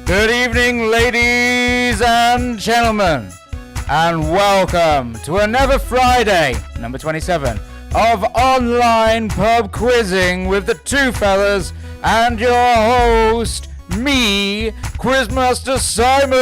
Good evening, ladies and gentlemen, and welcome to another Friday, number 27, of online pub quizzing with the two fellas and your host, me, Quizmaster Simon.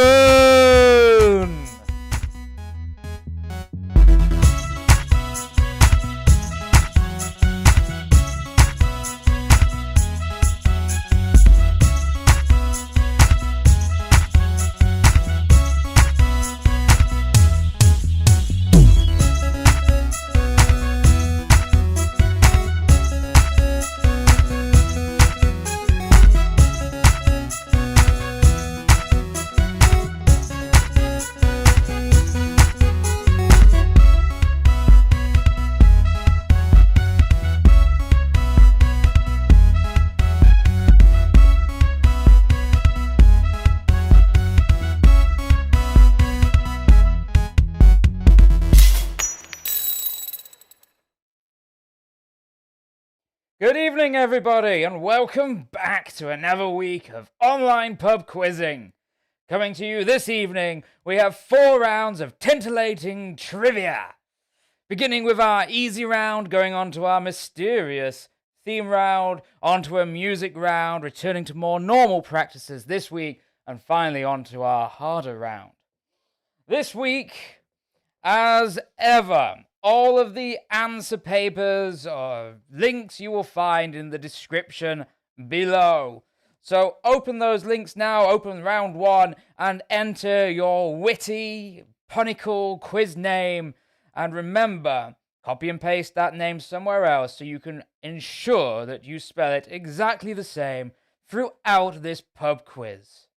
Good evening, everybody, and welcome back to another week of online pub quizzing. Coming to you this evening, we have 4 rounds of titillating trivia. Beginning with our easy round, going on to our mysterious theme round, onto a music round, returning to more normal practices this week, and finally onto our harder round. This week, as ever, all of the answer papers or links you will find in the description below. So open those links now, open round 1, and enter your witty, punical quiz name. And remember, copy and paste that name somewhere else so you can ensure that you spell it exactly the same throughout this pub quiz.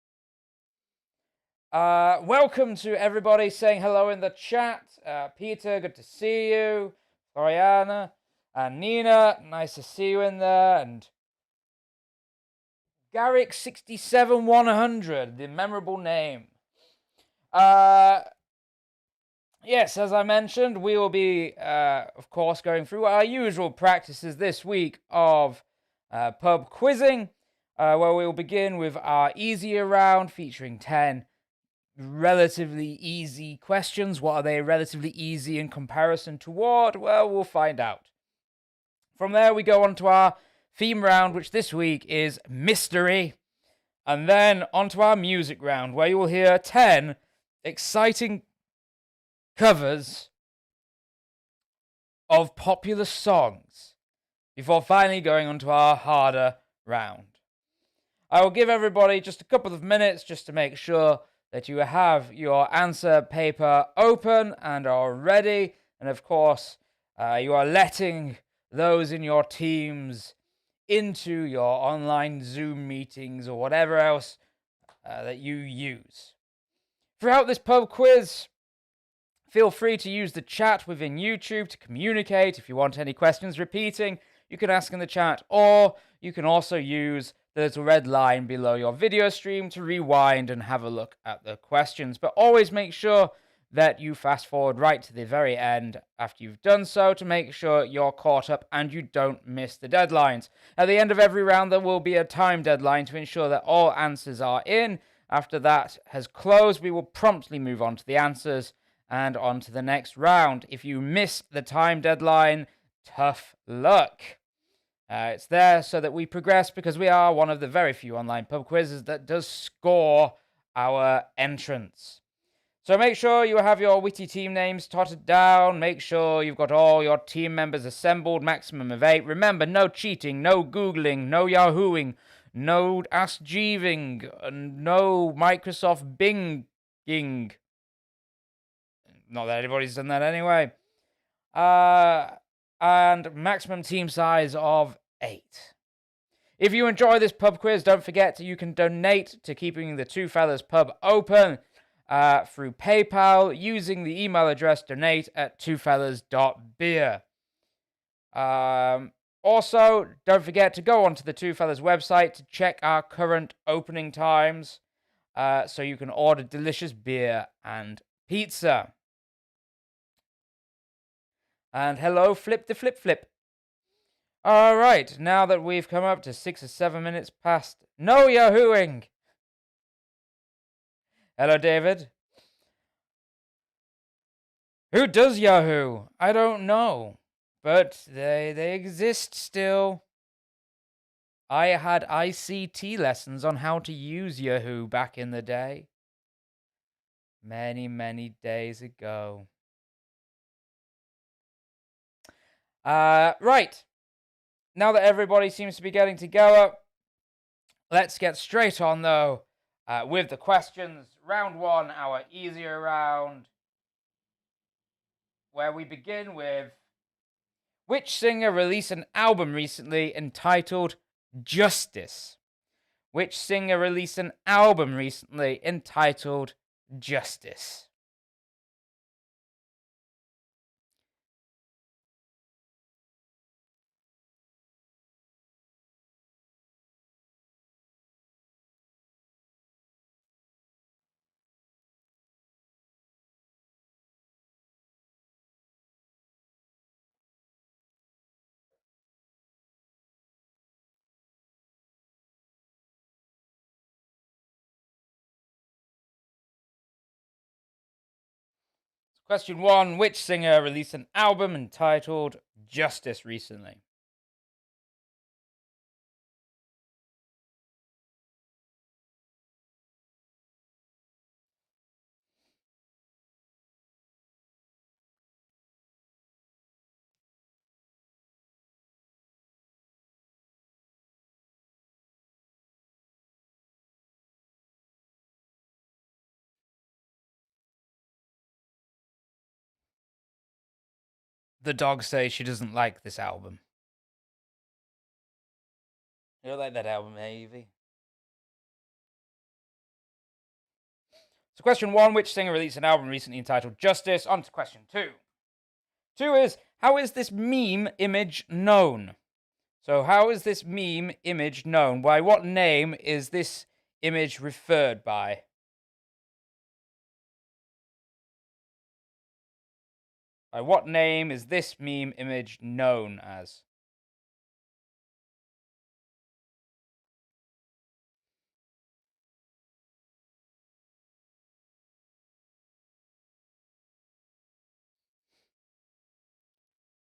Welcome to everybody saying hello in the chat. Peter, good to see you. Floriana and Nina, nice to see you in there. And Garrick67100, the memorable name. Yes, as I mentioned, we will be, of course, going through our usual practices this week of pub quizzing, where we will begin with our easier round featuring 10 relatively easy questions. What are they relatively easy in comparison to what? Well, we'll find out. From there, we go on to our theme round, which this week is mystery. And then onto our music round, where you will hear 10 exciting covers of popular songs before finally going on to our harder round. I will give everybody just a couple of minutes just to make sure that you have your answer paper open and are ready. And of course, you are letting those in your teams into your online Zoom meetings or whatever else that you use. Throughout this pub quiz, feel free to use the chat within YouTube to communicate. If you want any questions repeating, you can ask in the chat, or you can also use the little red line below your video stream to rewind and have a look at the questions. But always make sure that you fast forward right to the very end after you've done so to make sure you're caught up and you don't miss the deadlines. At the end of every round, there will be a time deadline to ensure that all answers are in. After that has closed, we will promptly move on to the answers and on to the next round. If you miss the time deadline, tough luck. It's there so that we progress, because we are one of the very few online pub quizzes that does score our entrants. So make sure you have your witty team names totted down. Make sure you've got all your team members assembled, maximum of 8. Remember, no cheating, no Googling, no Yahooing, no Ask Jeeving, no Microsoft Binging. Not that anybody's done that anyway. And maximum team size of 8. If you enjoy this pub quiz, don't forget you can donate to keeping the Two Fellas pub open through PayPal using the email address donate@twofellas.beer. Also, don't forget to go onto the Two Fellas website to check our current opening times so you can order delicious beer and pizza. And hello, Flip the Flip Flip. All right, now that we've come up to 6 or 7 minutes past, no Yahooing. Hello, David. Who does Yahoo? I don't know, but they exist still. I had ICT lessons on how to use Yahoo back in the day. Many days ago. Right. Now that everybody seems to be getting together, let's get straight on, though, with the questions. Round one, our easier round, where we begin with, which singer released an album recently entitled Justice? Which singer released an album recently entitled Justice? Question one, which singer released an album entitled Justice recently? The dog says she doesn't like this album. You don't like that album, Evie? So question one, which singer released an album recently entitled Justice? On to question two. Two is, how is this meme image known? So how is this meme image known? By what name is this image referred by? By what name is this meme image known as?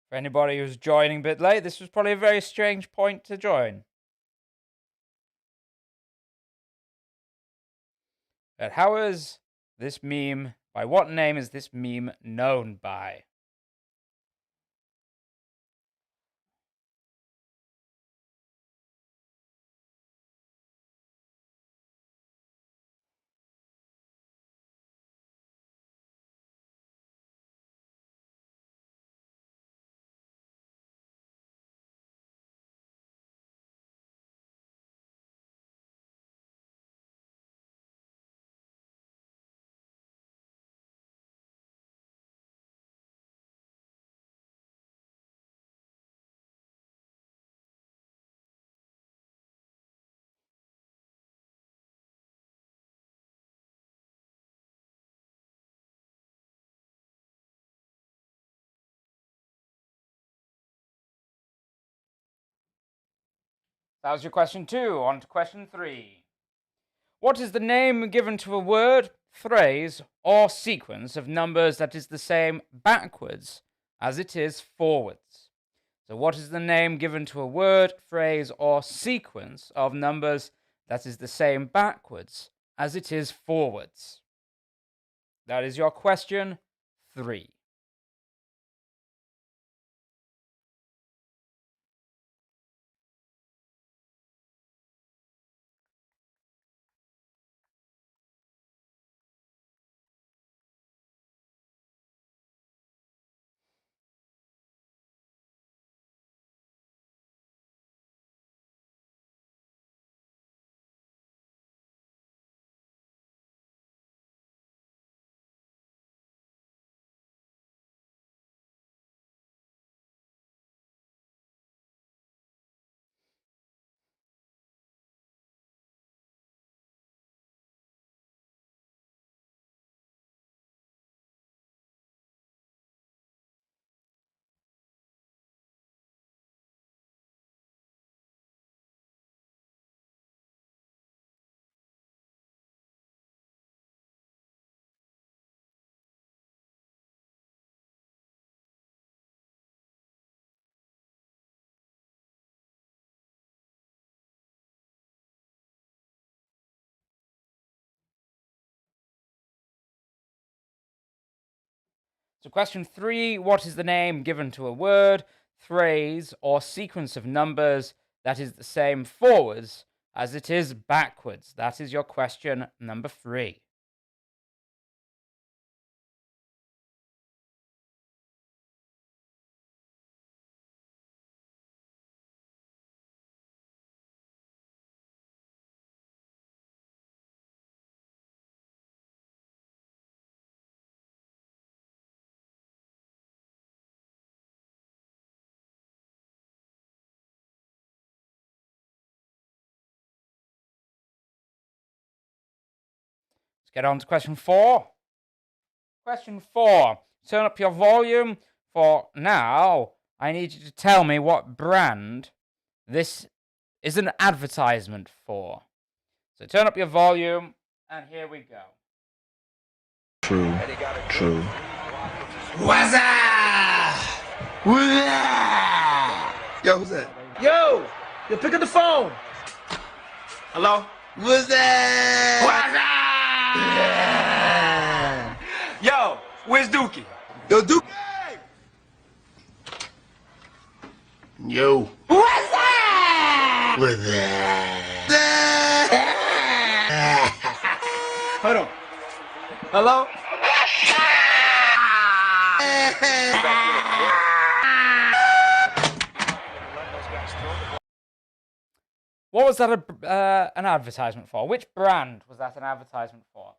For anybody who's joining a bit late, this was probably a very strange point to join. But how is this meme, by what name is this meme known by? That was your question two. On to question three. What is the name given to a word, phrase, or sequence of numbers that is the same backwards as it is forwards? So what is the name given to a word, phrase, or sequence of numbers that is the same backwards as it is forwards? That is your question three. So question 3, what is the name given to a word, phrase, or sequence of numbers that is the same forwards as it is backwards? That is your question number 3. Let's get on to question 4. Question 4. Turn up your volume for now. I need you to tell me what brand this is an advertisement for. So turn up your volume, and here we go. True. True. What's up? Yo, who's that? Yo, pick up the phone. Hello? What's that? What's up? Yo, where's Dookie? Yo, Duke. Yo. What's up? What's that? Hold on. Hello? What was that an advertisement for? Which brand was that an advertisement for?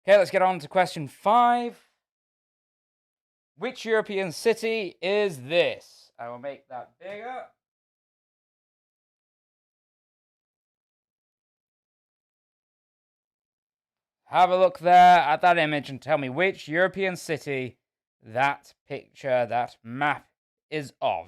Okay, let's get on to question 5. Which European city is this? I will make that bigger. Have a look there at that image and tell me which European city that picture, that map is of.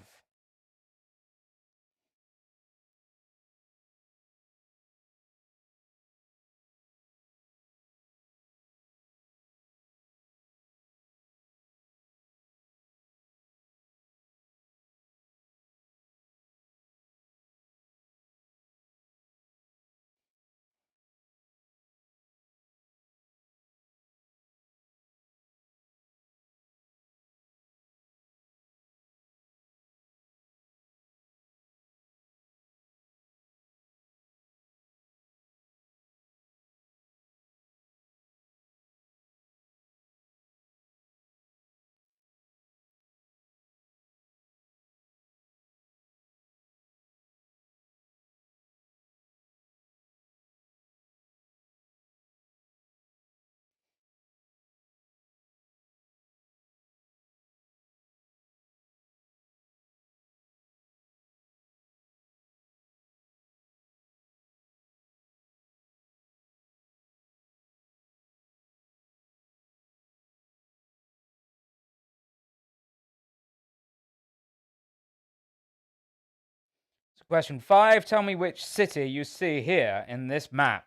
So question 5, tell me which city you see here in this map.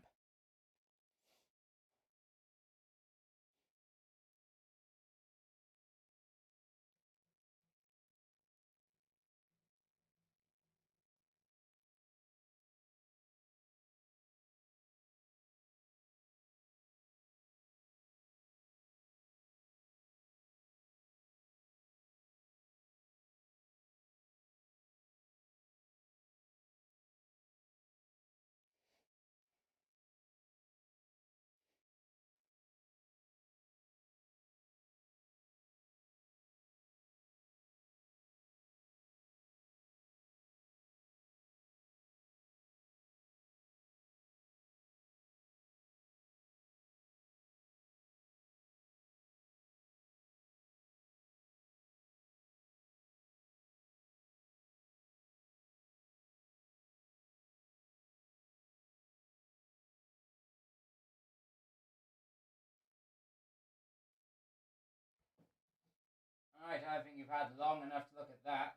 I think you've had long enough to look at that.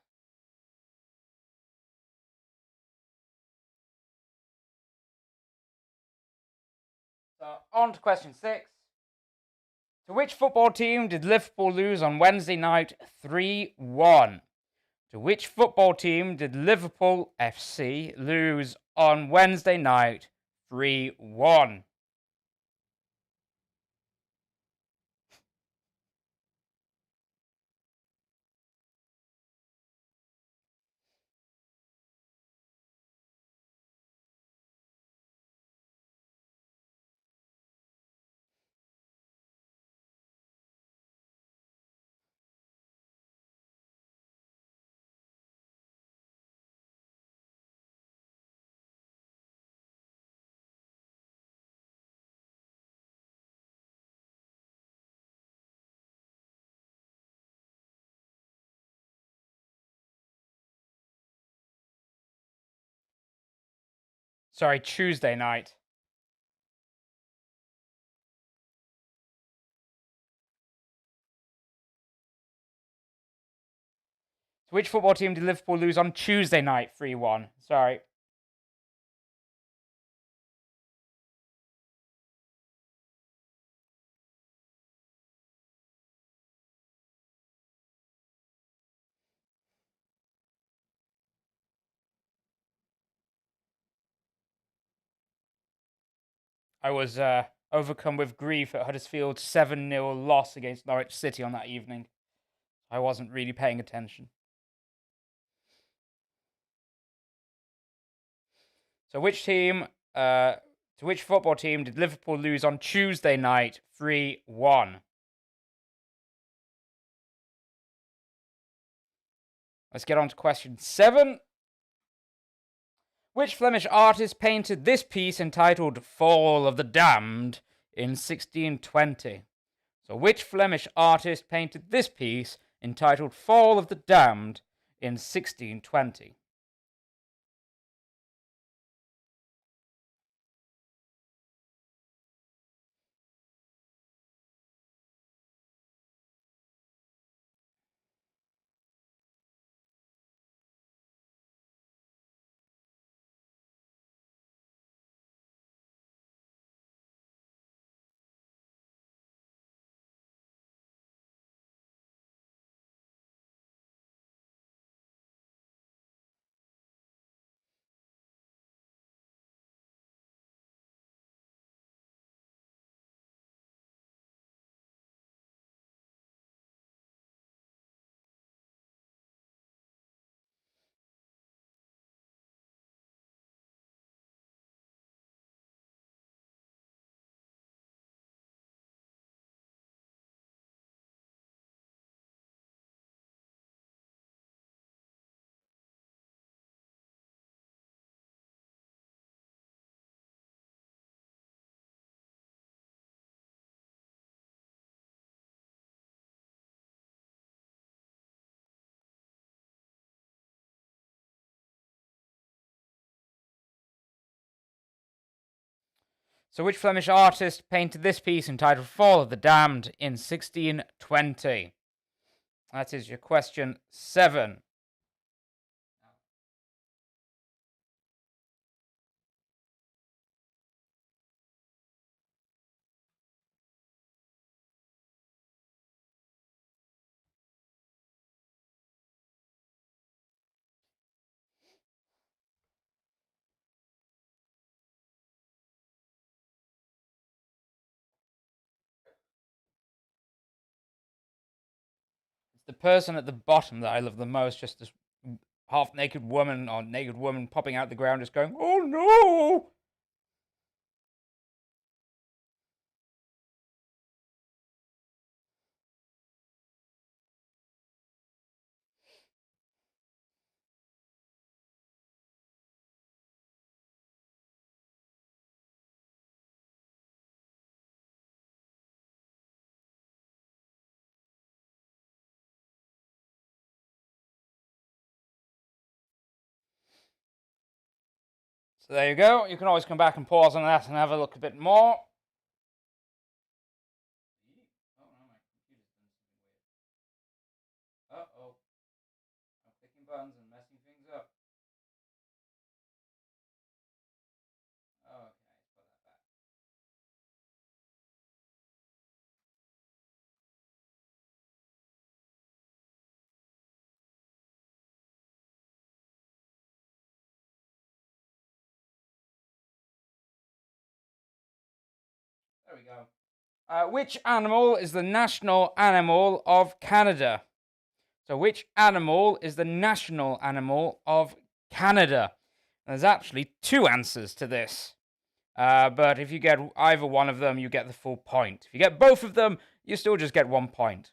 So, on to question 6. To which football team did Liverpool lose on Wednesday night 3-1? To which football team did Liverpool FC lose on Wednesday night 3-1? Sorry, Tuesday night. To which football team did Liverpool lose on Tuesday night 3-1? Sorry. I was overcome with grief at Huddersfield's 7-0 loss against Norwich City on that evening. I wasn't really paying attention. So to which football team did Liverpool lose on Tuesday night 3-1? Let's get on to question 7. Which Flemish artist painted this piece entitled Fall of the Damned in 1620? So which Flemish artist painted this piece entitled Fall of the Damned in 1620? So which Flemish artist painted this piece entitled Fall of the Damned in 1620? That is your question 7. It's the person at the bottom that I love the most, just this half-naked woman or naked woman popping out the ground just going, "Oh no!" So there you go. You can always come back and pause on that and have a look a bit more. go. Which animal is the national animal of Canada? So, which animal is the national animal of Canada? There's actually two answers to this. But if you get either one of them, you get the full point. If you get both of them, you still just get 1 point.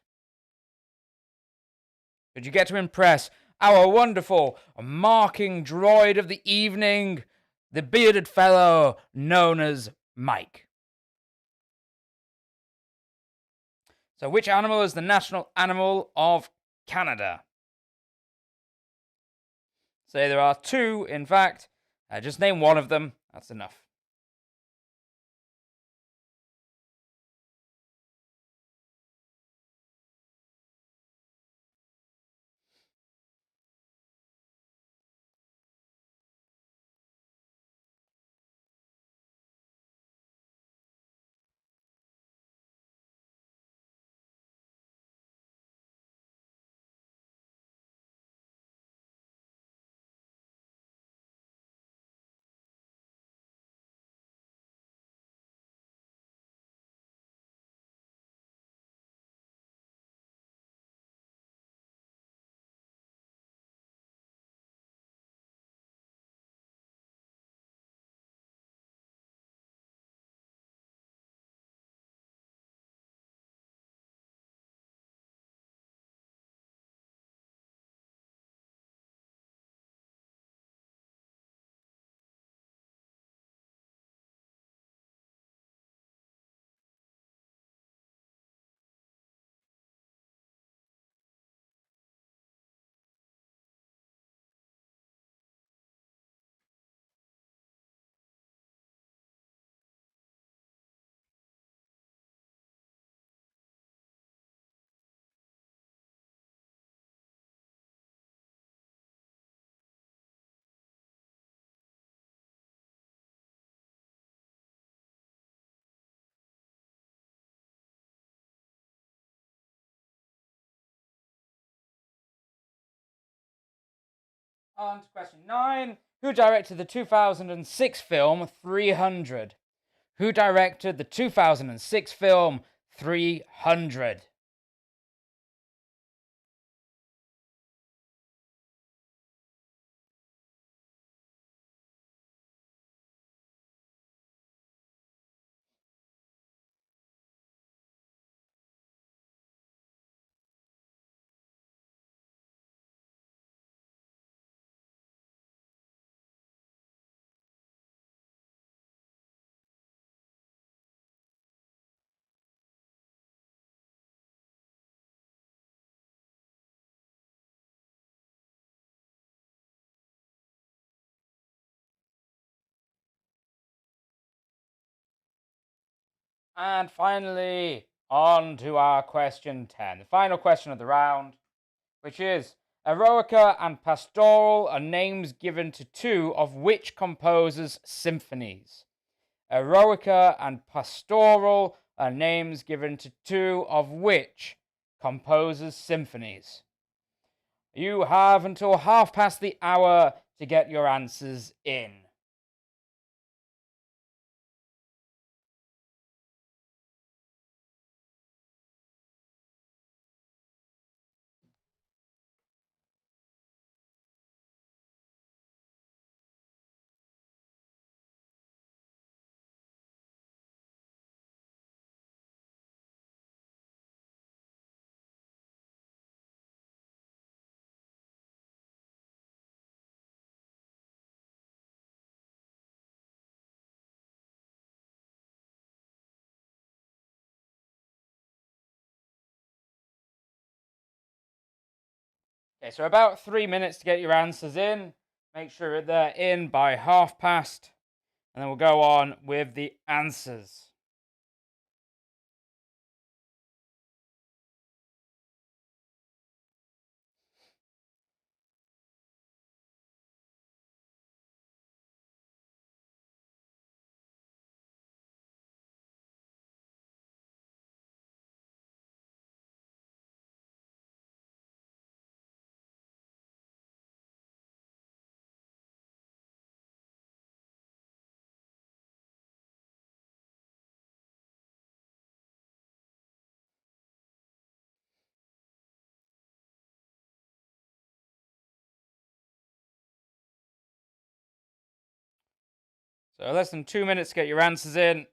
Did you get to impress our wonderful marking droid of the evening, the bearded fellow known as Mike? So, which animal is the national animal of Canada? Say there are two, in fact. Just name one of them. That's enough. On to question 9. Who directed the 2006 film 300? Who directed the 2006 film 300? And finally, on to our question 10, the final question of the round, which is Eroica and Pastoral are names given to two of which composers' symphonies? Eroica and Pastoral are names given to two of which composers' symphonies? You have until half past the hour to get your answers in. Okay, so about 3 minutes to get your answers in. Make sure they're in by half past, and then we'll go on with the answers. So less than 2 minutes to get your answers in.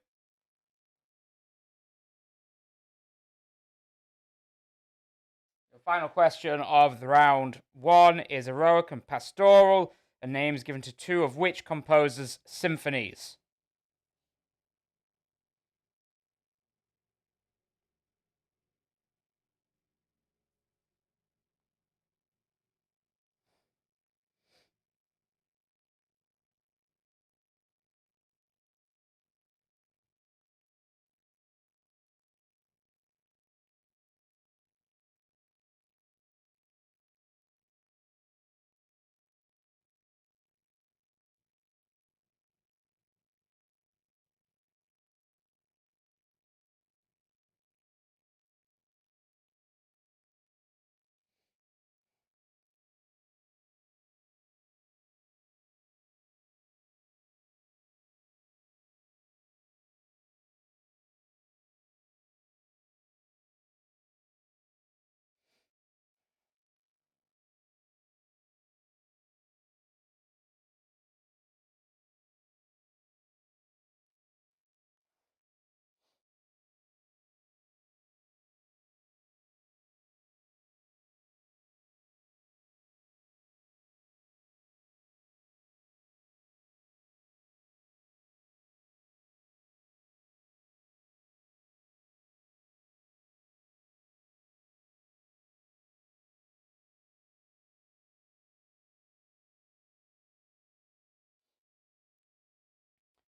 The final question of the round 1 is heroic and pastoral, and names given to 2 of which composers' symphonies?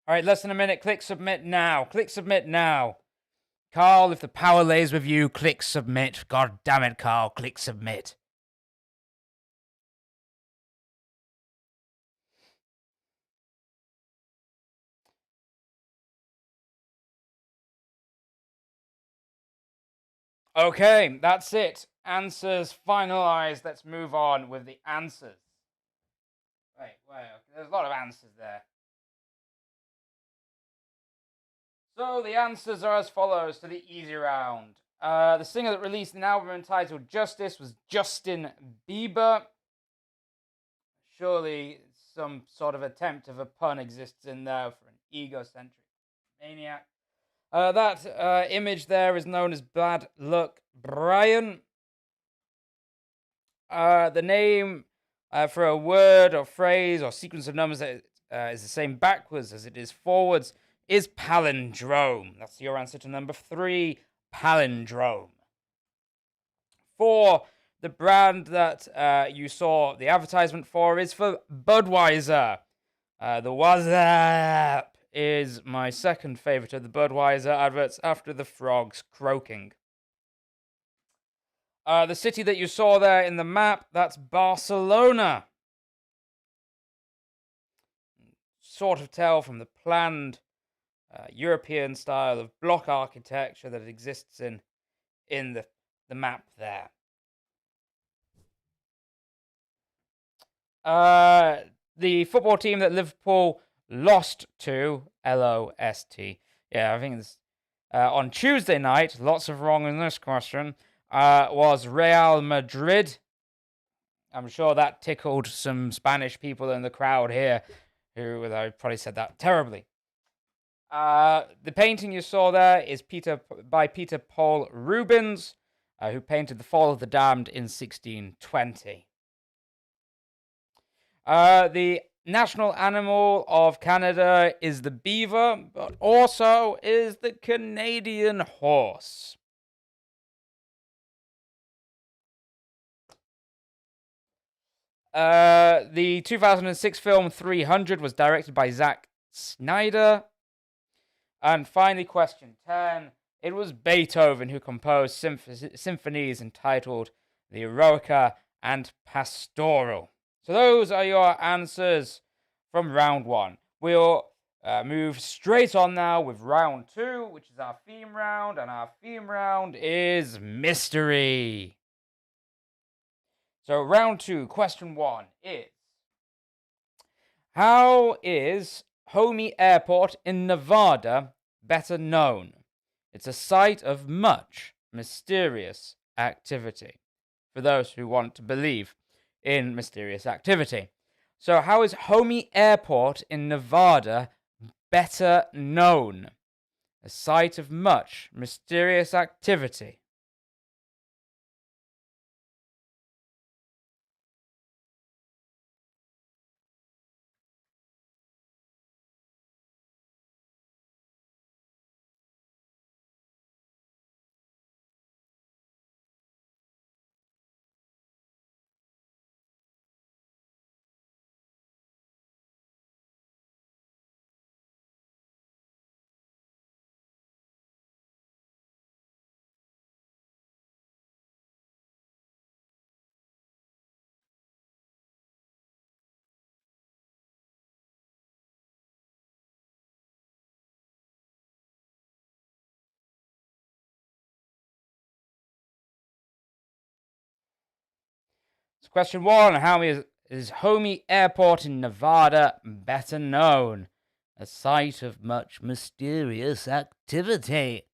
All right, less than a minute. Click submit now. Click submit now. Carl, if the power lays with you, click submit. God damn it, Carl. Click submit. Okay, that's it. Answers finalized. Let's move on with the answers. Wait. There's a lot of answers there. So the answers are as follows to the easy round. The singer that released an album entitled Justice was Justin Bieber. Surely some sort of attempt of a pun exists in there for an egocentric maniac. That image there is known as Bad Luck Brian. The name for a word or phrase or sequence of numbers that is the same backwards as it is forwards is palindrome. That's your answer to number 3, palindrome. 4, the brand that you saw the advertisement for is for Budweiser. The WhatsApp is my second favorite of the Budweiser adverts after the frogs croaking. The city that you saw there in the map, that's Barcelona. Sort of tell from the planned European style of block architecture that exists in the map there. The football team that Liverpool lost to, L-O-S-T. Yeah, I think it's on Tuesday night, lots of wrong in this question, was Real Madrid. I'm sure that tickled some Spanish people in the crowd here, who I probably said that terribly. The painting you saw there is by Peter Paul Rubens, who painted The Fall of the Damned in 1620. The national animal of Canada is the beaver, but also is the Canadian horse. The 2006 film 300 was directed by Zack Snyder. And finally, question 10. It was Beethoven who composed symphonies entitled the Eroica and Pastoral. So those are your answers from round 1. We'll move straight on now with round 2, which is our theme round, and our theme round is mystery. So round 2, question 1 is, how is Homey Airport in Nevada better known? It's a site of much mysterious activity, for those who want to believe in mysterious activity. So how is Homey Airport in Nevada better known? A site of much mysterious activity. So question 1, how is Homey Airport in Nevada better known? A site of much mysterious activity.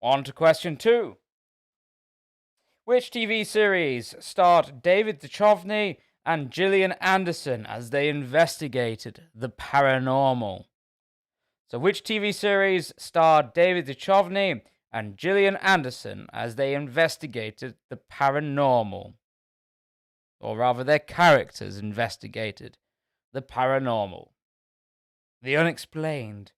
On to question 2. Which TV series starred David Duchovny and Gillian Anderson as they investigated the paranormal? So which TV series starred David Duchovny and Gillian Anderson as they investigated the paranormal? Or rather, their characters investigated the paranormal, the unexplained.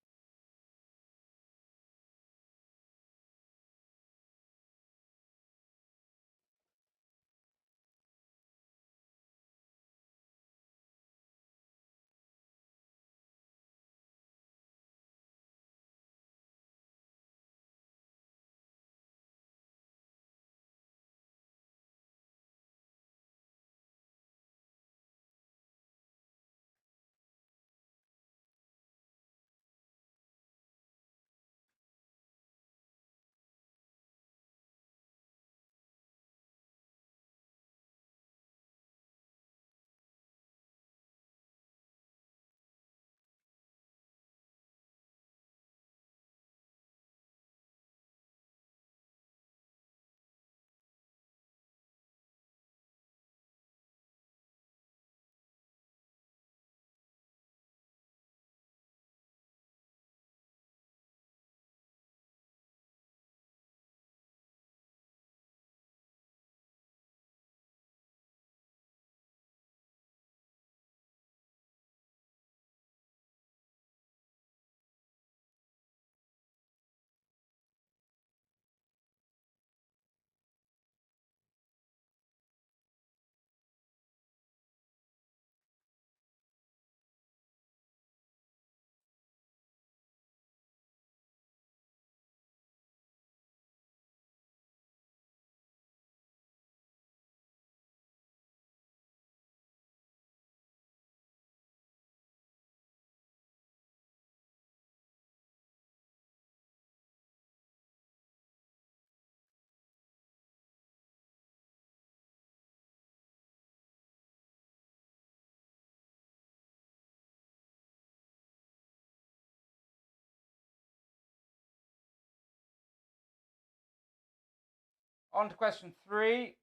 On to question 3.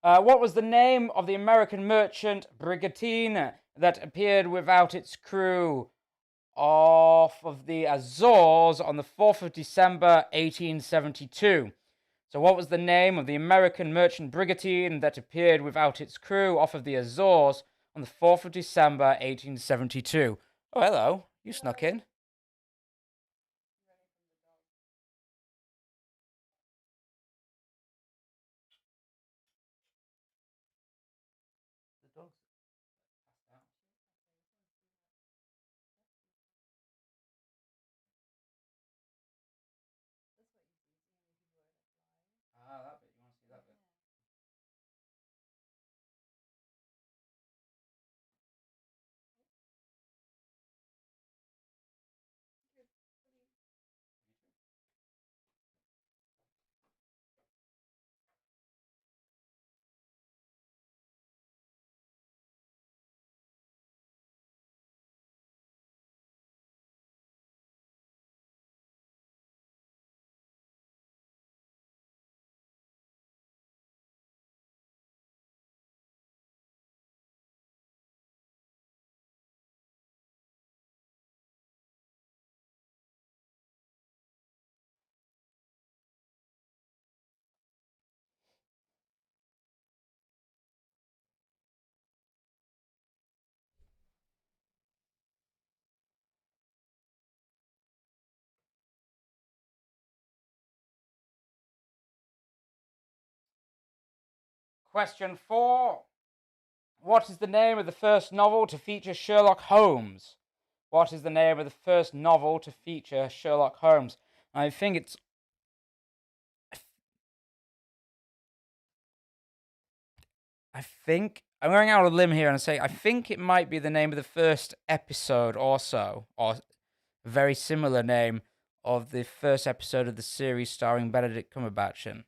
What was the name of the American merchant brigantine that appeared without its crew off of the Azores on the 4th of December 1872? So what was the name of the American merchant brigantine that appeared without its crew off of the Azores on the 4th of December 1872? Oh, hello. You snuck in. The dog's passed out. Ah, that bit. You want to see that bit? Question 4. What is the name of the first novel to feature Sherlock Holmes? What is the name of the first novel to feature Sherlock Holmes? I think it's... I'm going out on a limb here and say I think it might be the name of the first episode also, or a very similar name of the first episode of the series starring Benedict Cumberbatch in.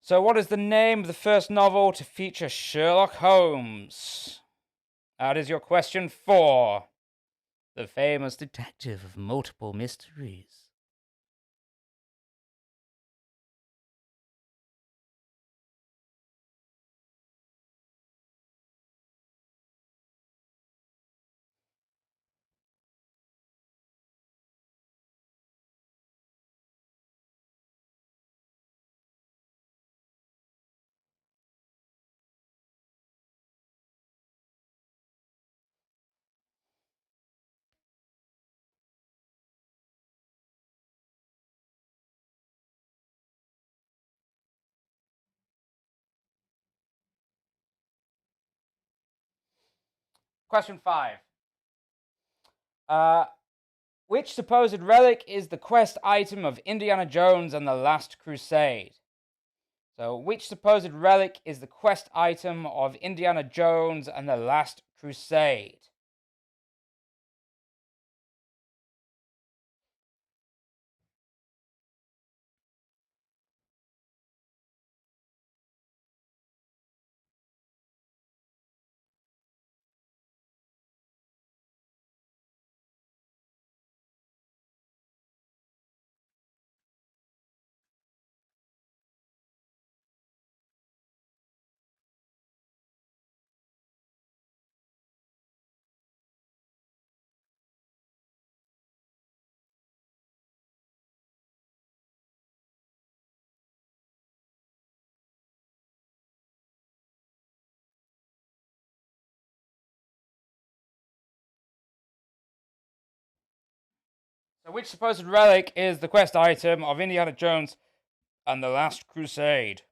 So what is the name of the first novel to feature Sherlock Holmes? That is your question 4. The famous detective of multiple mysteries. Question 5. Which supposed relic is the quest item of Indiana Jones and the Last Crusade? So, which supposed relic is the quest item of Indiana Jones and the Last Crusade? So, which supposed relic is the quest item of Indiana Jones and the Last Crusade?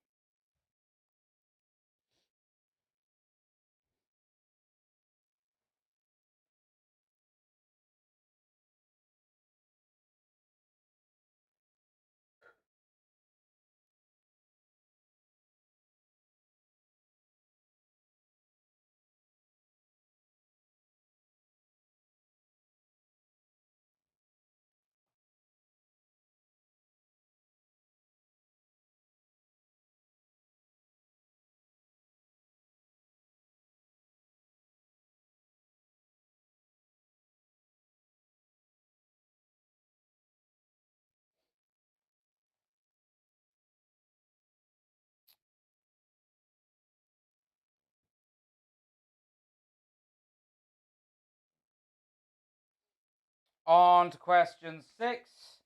On to question 6.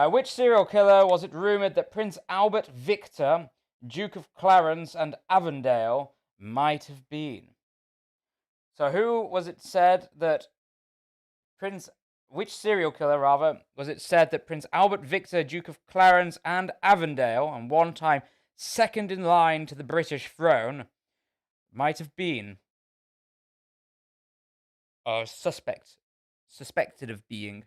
Which serial killer was it rumoured that Prince Albert Victor, Duke of Clarence and Avondale, might have been? So, who was it said that which serial killer, rather, was it said that Prince Albert Victor, Duke of Clarence and Avondale, and one time second in line to the British throne, might have been? Or suspected of being?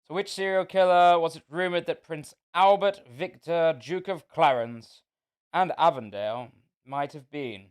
So which serial killer was it rumoured that Prince Albert Victor, Duke of Clarence and Avondale might have been?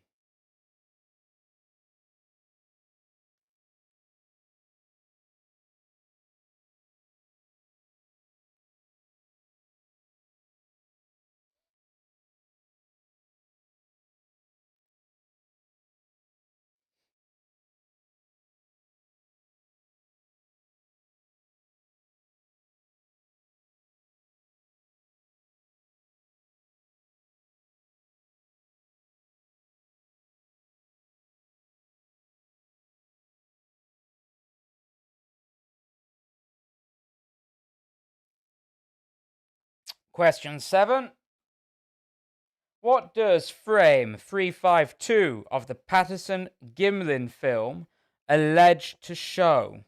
Question 7. What does frame 352 of the Patterson-Gimlin film allege to show?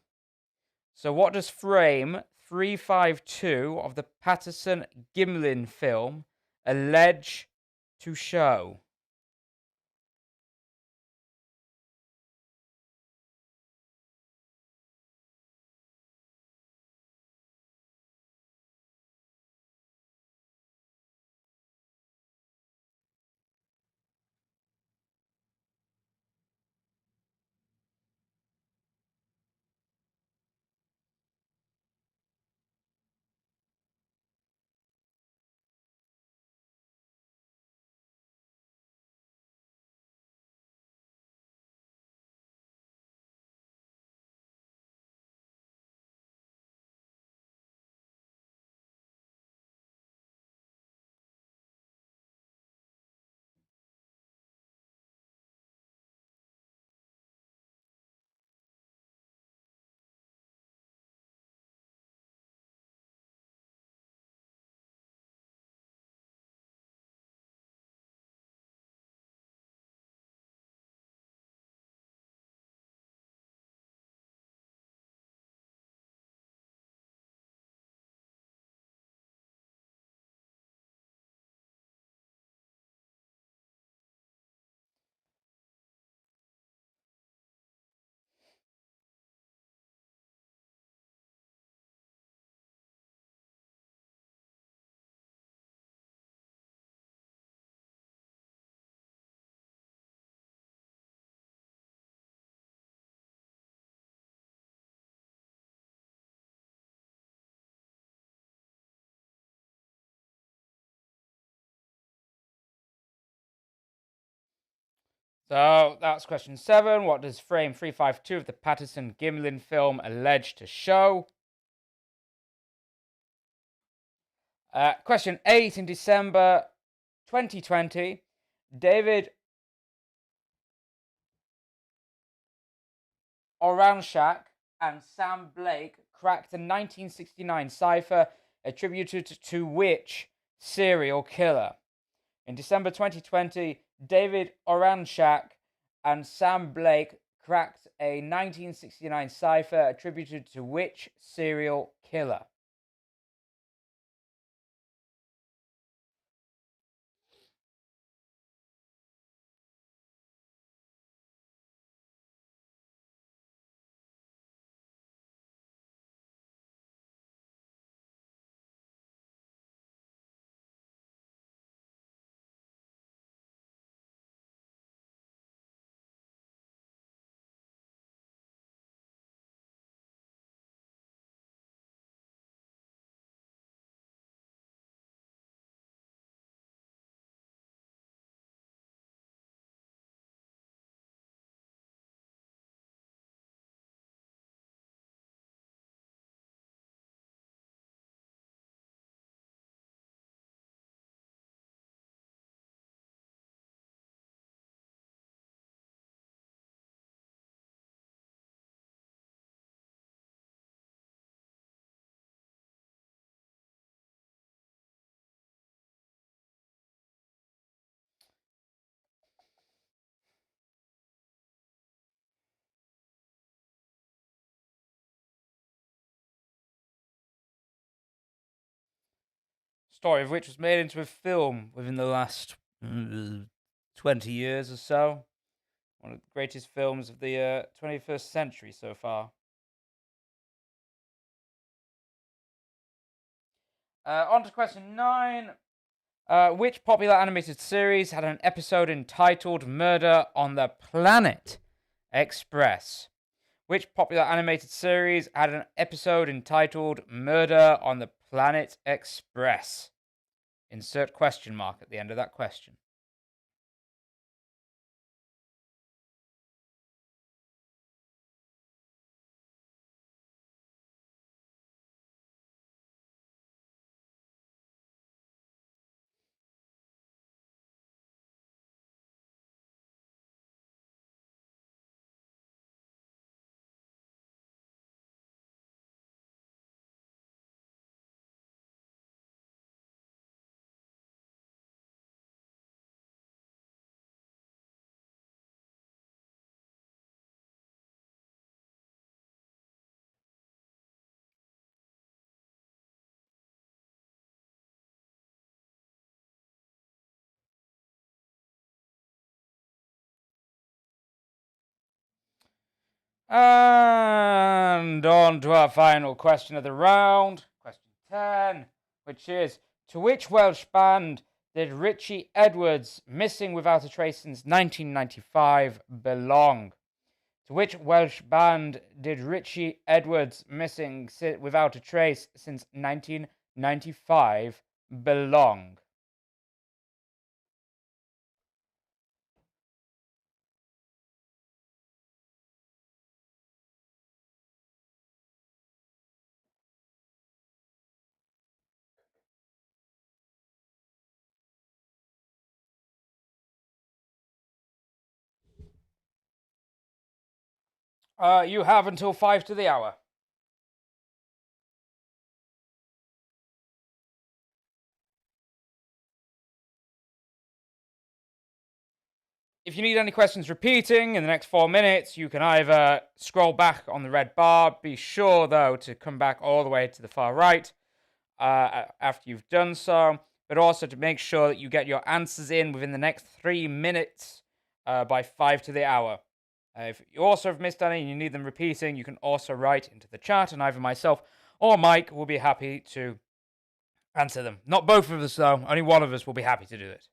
So what does frame 352 of the Patterson-Gimlin film allege to show? So that's question 7. What does frame 352 of the Patterson-Gimlin film allege to show? Question 8. In December 2020, David Oranchak and Sam Blake cracked a 1969 cipher attributed to which serial killer? In December 2020, David Oranchak and Sam Blake cracked a 1969 cipher attributed to which serial killer? Story of which was made into a film within the last 20 years or so. One of the greatest films of the 21st century so far. On to question 9. Which popular animated series had an episode entitled Murder on the Planet Express? Which popular animated series had an episode entitled Murder on the Planet Express? Insert question mark at the end of that question. And on to our final question of the round, question 10, which is, to which Welsh band did Richie Edwards, missing without a trace since 1995, belong? To which Welsh band did Richie Edwards, missing without a trace since 1995, belong? You have until 5 to the hour. If you need any questions repeating in the next 4 minutes, you can either scroll back on the red bar. Be sure, though, to come back all the way to the far right after you've done so, but also to make sure that you get your answers in within the next 3 minutes by 5 to the hour. If you also have missed any and you need them repeating, you can also write into the chat, and either myself or Mike will be happy to answer them. Not both of us, though. Only one of us will be happy to do it.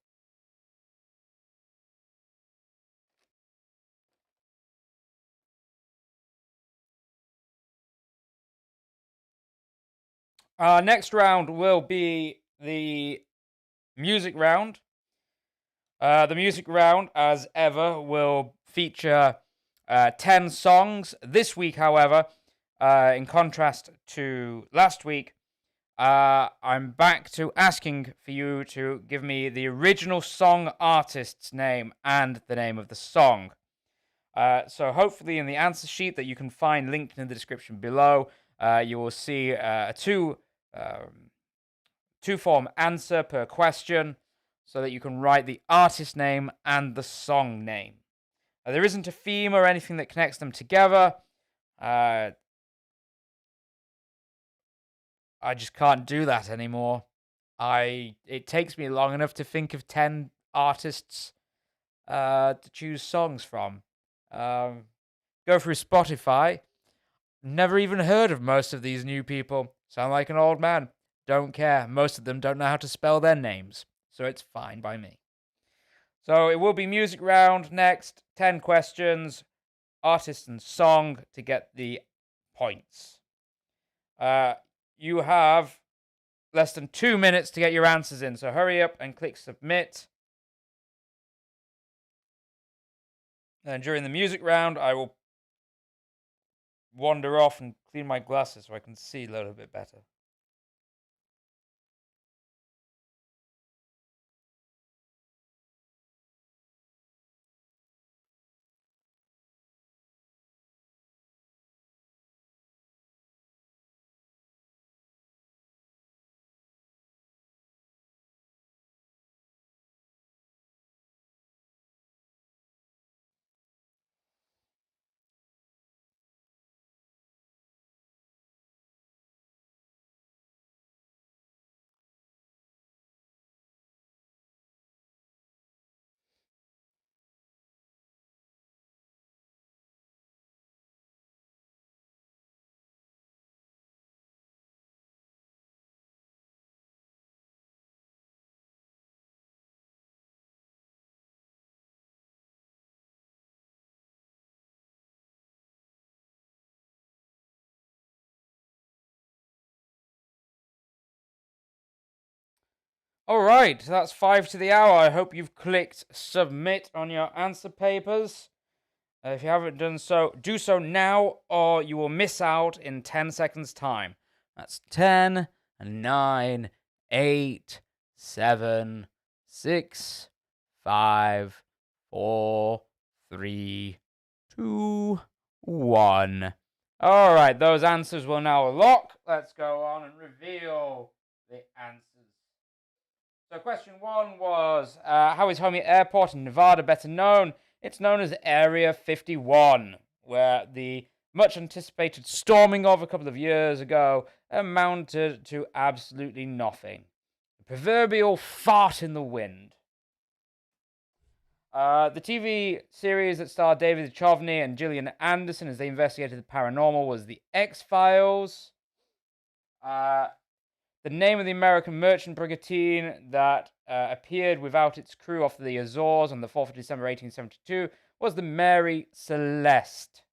Our next round will be the music round. The music round, as ever, will feature 10 songs. This week, however, in contrast to last week, I'm back to asking for you to give me the original song artist's name and the name of the song. So hopefully in the answer sheet that you can find linked in the description below, you will see a two-form answer per question so that you can write the artist name and the song name. There isn't a theme or anything that connects them together. I just can't do that anymore. It takes me long enough to think of 10 artists to choose songs from. Go through Spotify. Never even heard of most of these new people. Sound like an old man. Don't care. Most of them don't know how to spell their names, so it's fine by me. So it will be music round next. 10 questions, artist and song to get the points. You have less than 2 minutes to get your answers in, so hurry up and click submit. And during the music round, I will wander off and clean my glasses so I can see a little bit better. All right, that's 5 to the hour. I hope you've clicked submit on your answer papers. If you haven't done so, do so now, or you will miss out in 10 seconds' time. That's 10, 9, 8, 7, 6, 5, 4, 3, 2, 1. All right, those answers will now lock. Let's go on and reveal the answers. So question 1 was, how is Homey Airport in Nevada better known? It's known as Area 51, where the much anticipated storming of a couple of years ago amounted to absolutely nothing. The proverbial fart in the wind. The TV series that starred David Duchovny and Gillian Anderson as they investigated the paranormal was The X-Files. The name of the American merchant brigantine that appeared without its crew off the Azores on the 4th of December 1872 was the Mary Celeste.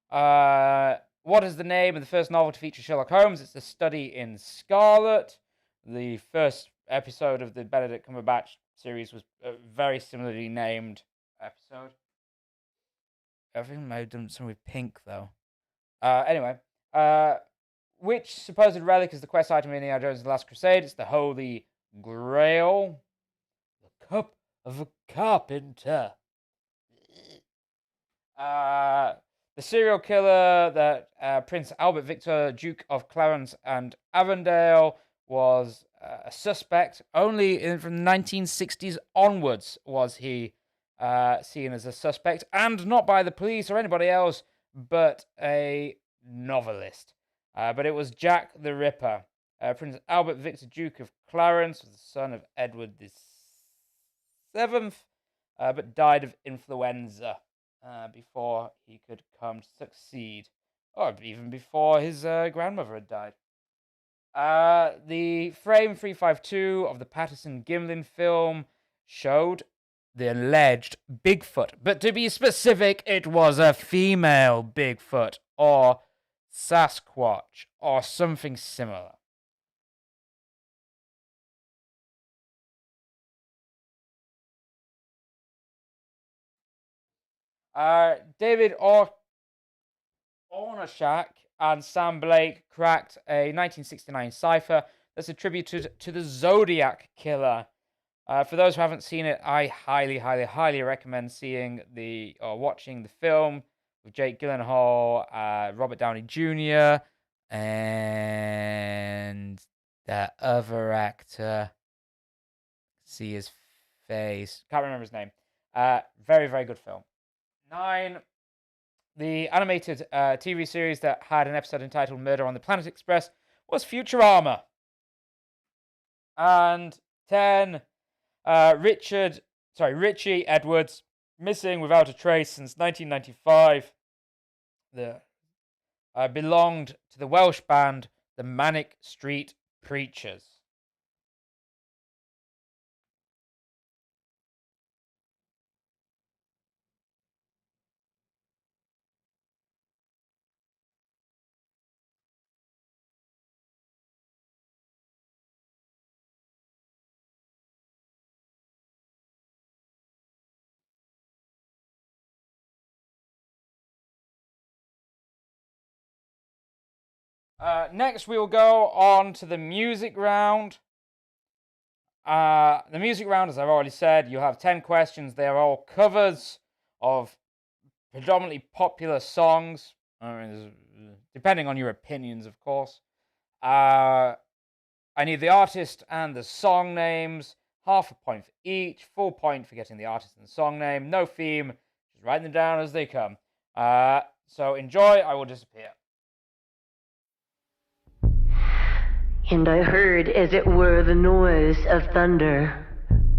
What is the name of the first novel to feature Sherlock Holmes? It's The Study in Scarlet. The first episode of the Benedict Cumberbatch series was a very similarly named episode. I think I might have done something with pink, though. Anyway, which supposed relic is the quest item in Indiana Jones and the Last Crusade? It's the Holy Grail. The Cup of a Carpenter. The serial killer that Prince Albert Victor, Duke of Clarence and Avondale, was a suspect. Only from the 1960s onwards was he seen as a suspect, and not by the police or anybody else, but a novelist. But it was Jack the Ripper. Prince Albert Victor, Duke of Clarence, was the son of Edward VII, but died of influenza before he could come to succeed, or even before his grandmother had died. The frame 352 of the Patterson-Gimlin film showed the alleged Bigfoot, but to be specific, it was a female Bigfoot, or Sasquatch, or something similar. David Ornashak and Sam Blake cracked a 1969 cipher that's attributed to the Zodiac Killer. For those who haven't seen it, I highly, highly, highly recommend seeing or watching the film with Jake Gyllenhaal, Robert Downey Jr., and that other actor. See his face. Can't remember his name. Very, very good film. 9. The animated TV series that had an episode entitled Murder on the Planet Express was Futurama. And 10. Richie Edwards, missing without a trace since 1995. Belonged to the Welsh band the Manic Street Preachers. Next, we will go on to the music round. The music round, as I've already said, you have 10 questions. They are all covers of predominantly popular songs, depending on your opinions, of course. I need the artist and the song names. Half a point for each. Full point for getting the artist and the song name. No theme. Just write them down as they come. So enjoy. I will disappear. And I heard, as it were, the noise of thunder.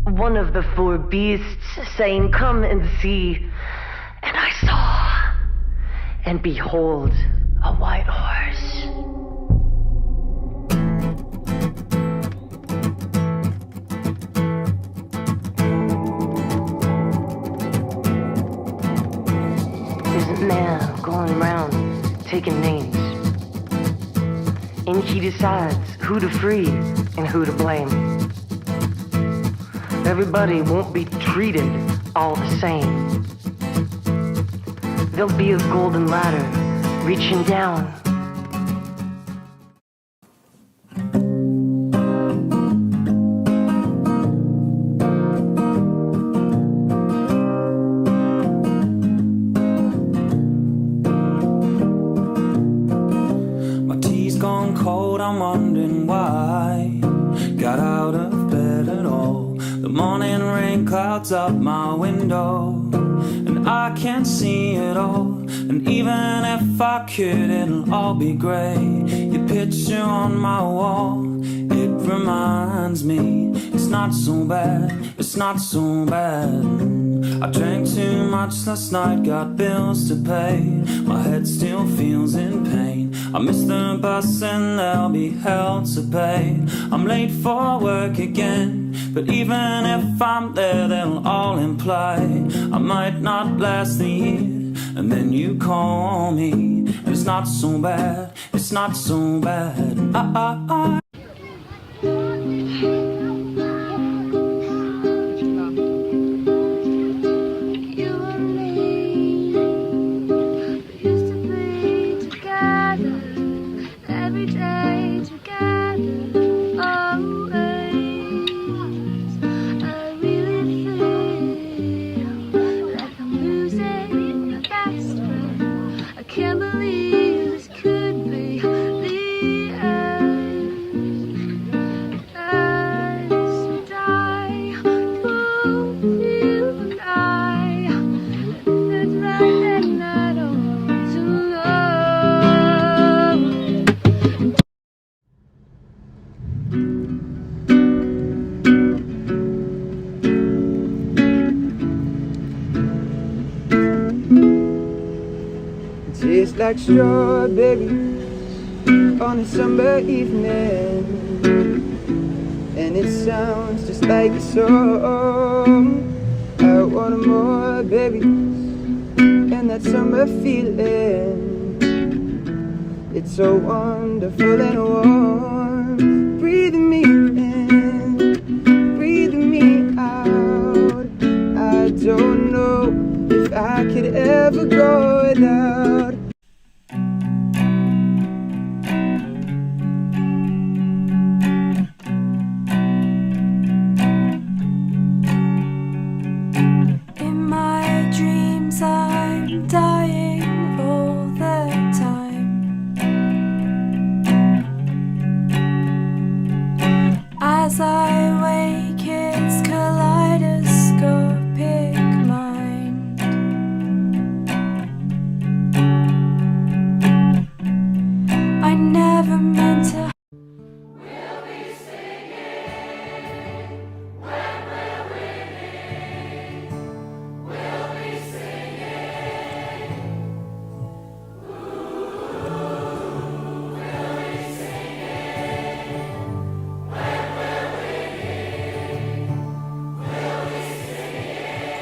One of the four beasts saying, "Come and see." And I saw, and behold, a white horse. There's a man going around taking names. and she decides who to free and who to blame. Everybody won't be treated all the same. There'll be a golden ladder reaching down. My tea's gone cold, I'm wondering why. Got out of bed at all. The morning rain clouds up my window, and I can't see it all. And even if I could, it'll all be grey. Your picture on my wall, it reminds me it's not so bad, it's not so bad. I drank too much last night, got bills to pay. My head still feels in pain. I missed the bus and there'll be hell to pay. I'm late for work again, but even if I'm there, they'll all imply I might not last the year. And then you call me, and it's not so bad, it's not so bad. Tastes like strawberries on a summer evening, and it sounds just like a song. I want more berries and that summer feeling. It's so wonderful and warm. Breathing me in, breathing me out. I don't know if I could ever go without. In my dreams I'm dying all the time. As I wake, it's kaleidoscopic mind. I never meant to. We'll be singing when we're winning. We'll be singing. Ooh, we'll be singing when we're winning. We'll be singing.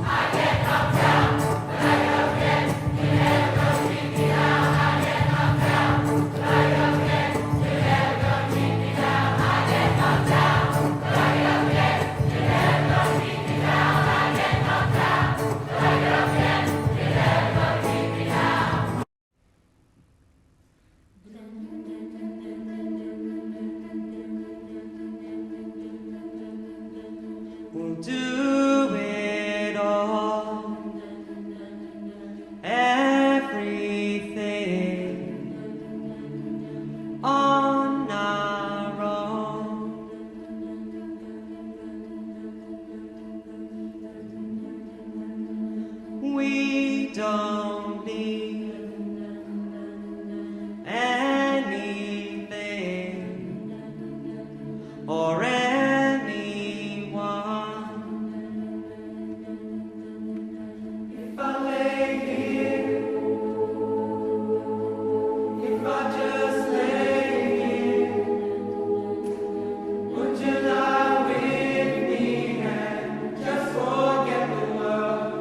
I get knocked down, but I get up again. You never gonna beat me down. I get knocked down, but I get up again. You never gonna beat me down. I get knocked down, but I get up again. You never gonna beat me down. I get knocked down, but I get up again. You never gonna beat me down. We'll do it all, everything on our own. We don't need anything or anyone. If I lay here, if I just lay here, would you lie with me and just forget the world?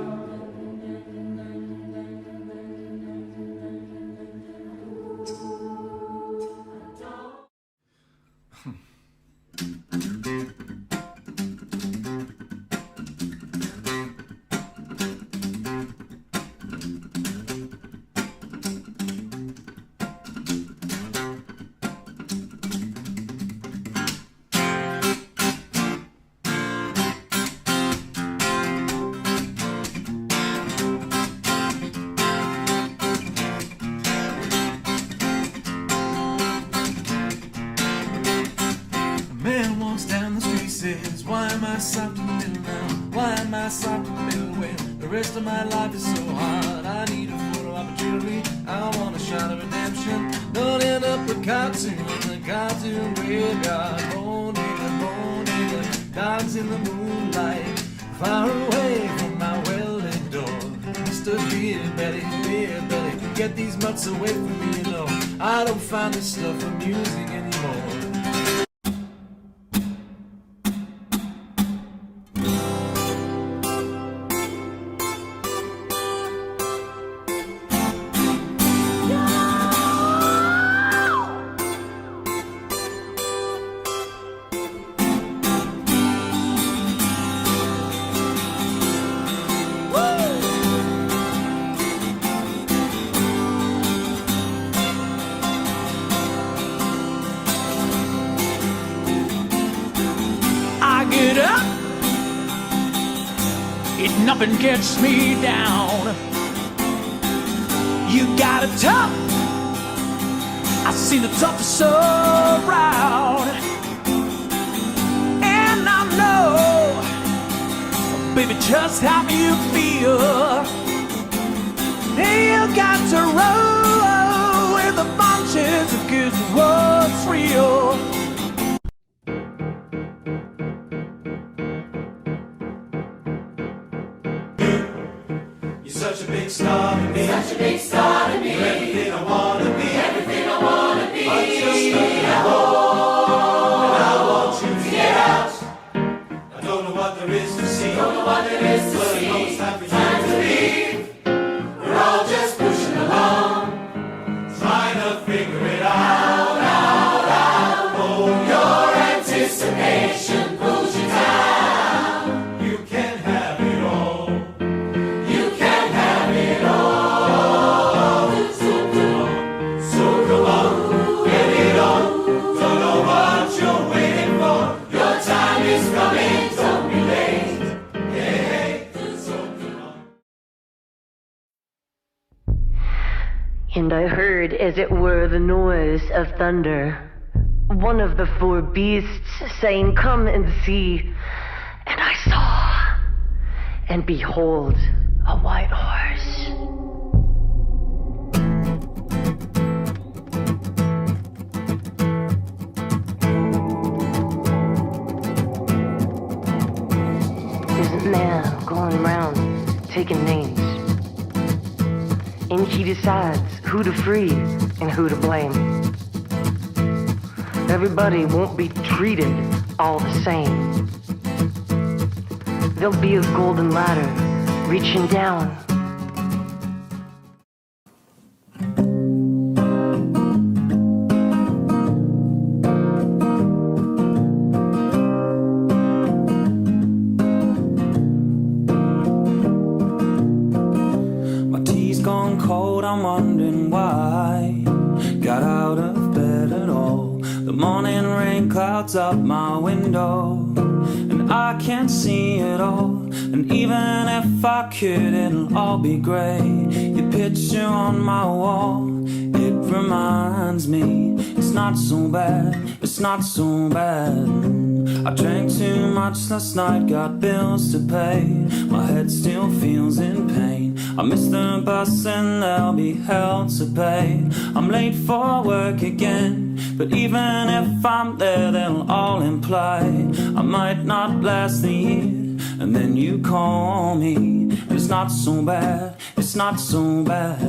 stopped in the middle now? Why am I stopped in the middle when the rest of my life is so hard? I need a photo opportunity, I want a shot of redemption. Don't end up a cartoon in the cartoon graveyard. Bone digger, dogs in the moonlight, far away from my well-lit door. Mr. Beer Betty, get these mutts away from me, you know. I don't find this stuff amusing anymore. Get up, it nothing gets me down. You got it tough, I see the toughest around. And I know, baby, just how you feel. You got to roll with the bunches of good what's real. Such a big star to me. Such a big star to me. You're everything I wanna be. Everything I wanna be. But you're stuck in a hole, and I want you to get out. I don't know what there is to see. Don't know what there is to see. But it's time for you to leave. We're all just pushing along, trying to figure it out. Oh, your anticipation pulls you down. You can have it all. And I heard, as it were, the noise of thunder. One of the four beasts saying, "Come and see." And I saw, and behold, a white horse. There's a man going around taking names. And he decides who to free and who to blame. Everybody won't be treated all the same. There'll be a golden ladder reaching down. Cold, I'm wondering why got out of bed at all. The morning rain clouds up my window, and I can't see it all. And even if I could, it'll all be grey. Your picture on my wall, it reminds me it's not so bad, it's not so bad. I drank too much last night, got bills to pay. My head still feels in pain. I missed the bus and there'll be hell to pay. I'm late for work again, but even if I'm there, they'll all imply I might not last the year. And then you call me, it's not so bad, it's not so bad.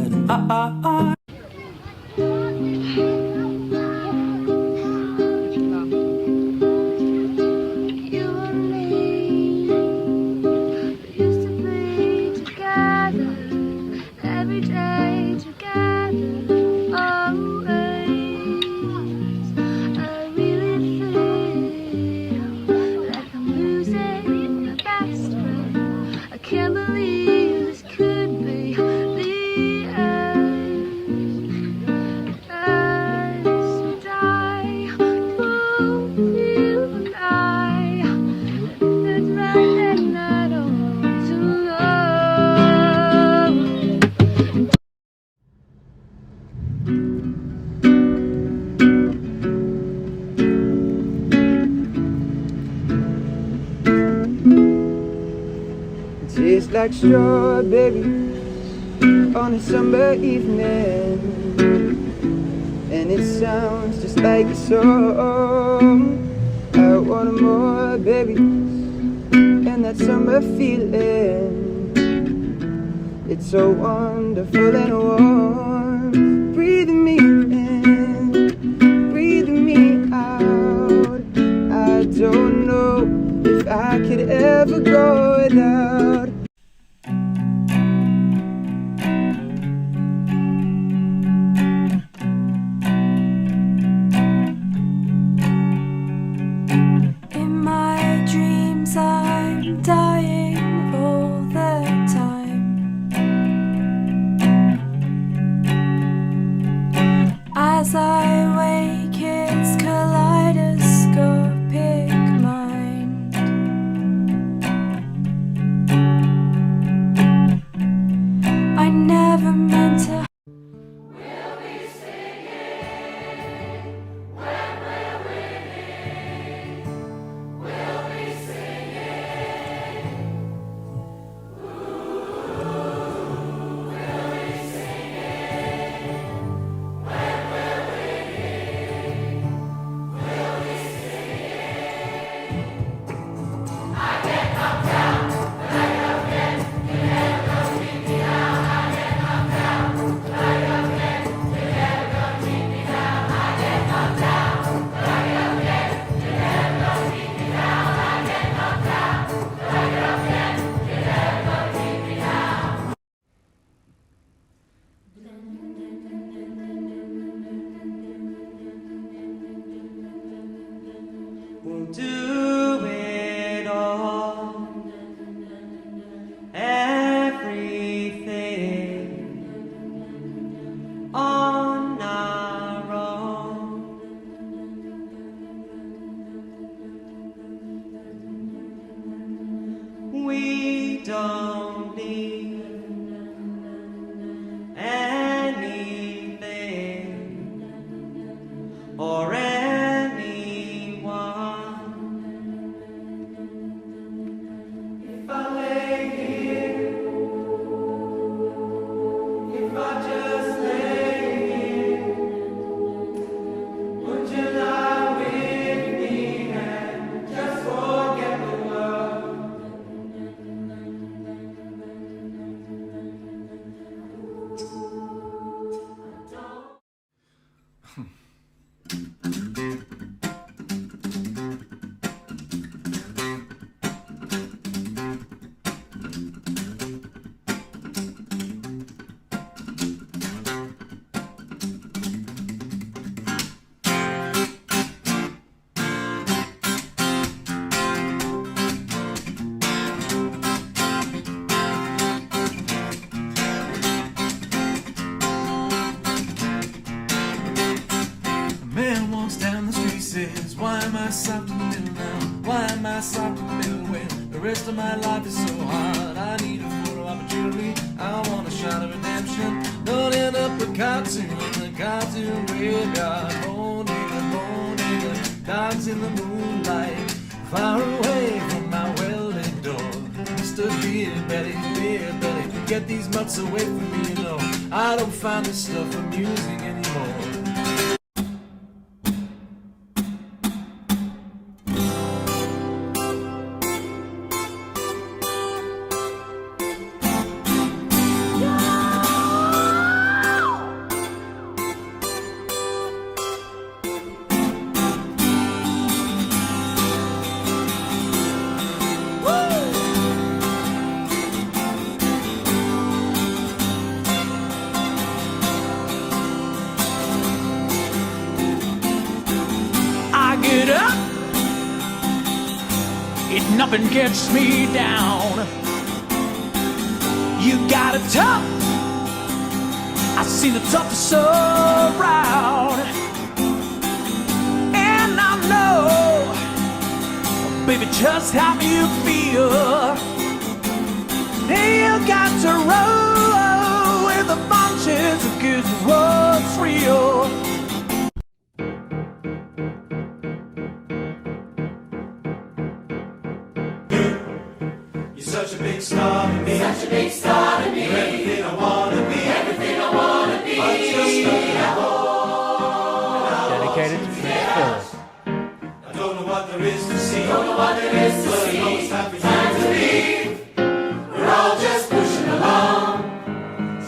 Can't believe this could be the end. Tastes like strawberries on a summer evening, and it sounds just like a song. I want more, baby, and that summer feeling, it's so wonderful and warm. Breathing me in, breathing me out. I don't know if I could ever go without. In my dreams, I'm dying all the time. As I wake, it's kaleidoscopic mind. I never meant to. We'll be singing when we're winning. We'll be singing. We'll be singing when we're winning. We'll be singing. I get knocked down, but I get up again. You never gonna beat me down. I get knocked down, but I get up again. You never gonna beat me down. I get knocked down, but I get up again. You never gonna beat me down. I get knocked down, but I get up again. You never gonna beat me down. We'll do it all, everything on our own. We don't need anything or anyone. If I lay here, if I just lay here, would you lie with me and just forget the world? A man walks down the street, says, why am I stopped in the middle now? Why am I stopped in the middle when the rest of my life is so hard? I need a photo opportunity, I want a shot of redemption. Don't end up a cartoon in the cartoon graveyard. Oh nigga, dogs in the moonlight, far away from my well-lit door. Mr. Beer Belly, get these mutts away from me alone. I don't find this stuff amusing anymore. Get up, it nothing gets me down. You got it tough, I see the toughest around. And I know, baby, just how you feel. You got to roll with the bunches of good what's real. such a big star to me. Such a big star to me. You're everything I wanna be. Everything I wanna be. But just stuck at home. Dedicated to Prince Philip. I don't know what there is to see. Don't know what there is to but see. I know it's happy Time to leave. We're all just pushing along,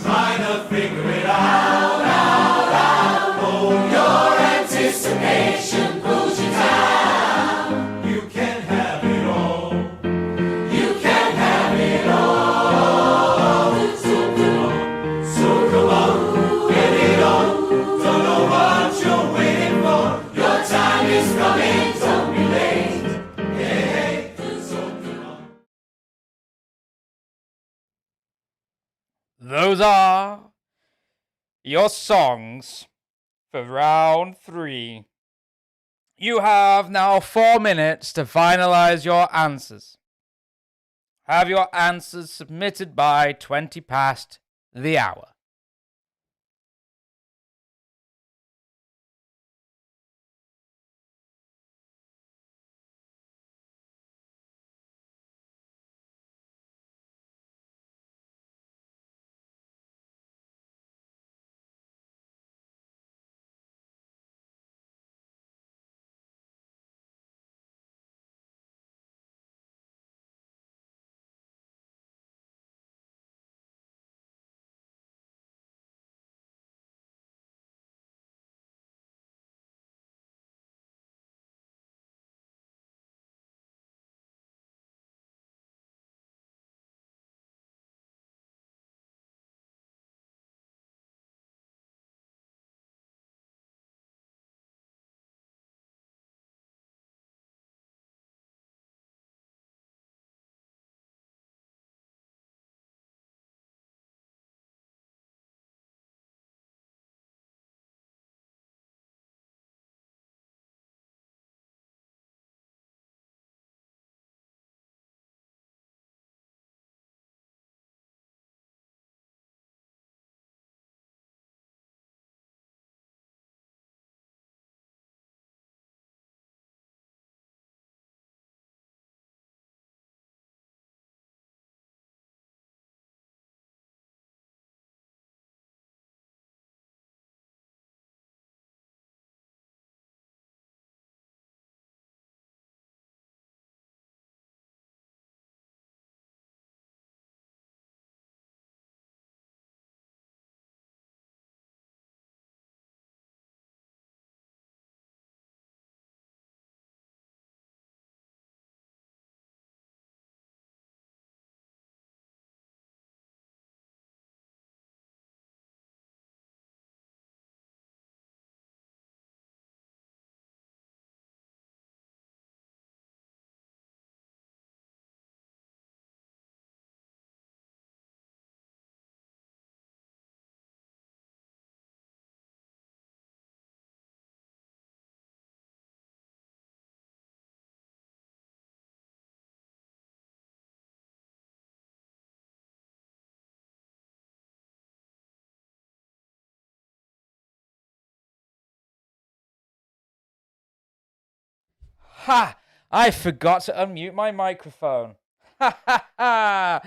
trying to figure it out. Your anticipation pulls you down. You can have it all. You can have it all. So come on, get it on. Don't know what you're waiting for. Your time is coming, don't be late. Hey, so come on. Those are your songs for round 3. You have now 4 minutes to finalize your answers. Have your answers submitted by 20 past the hour. Ha! I forgot to unmute my microphone. Ha ha ha!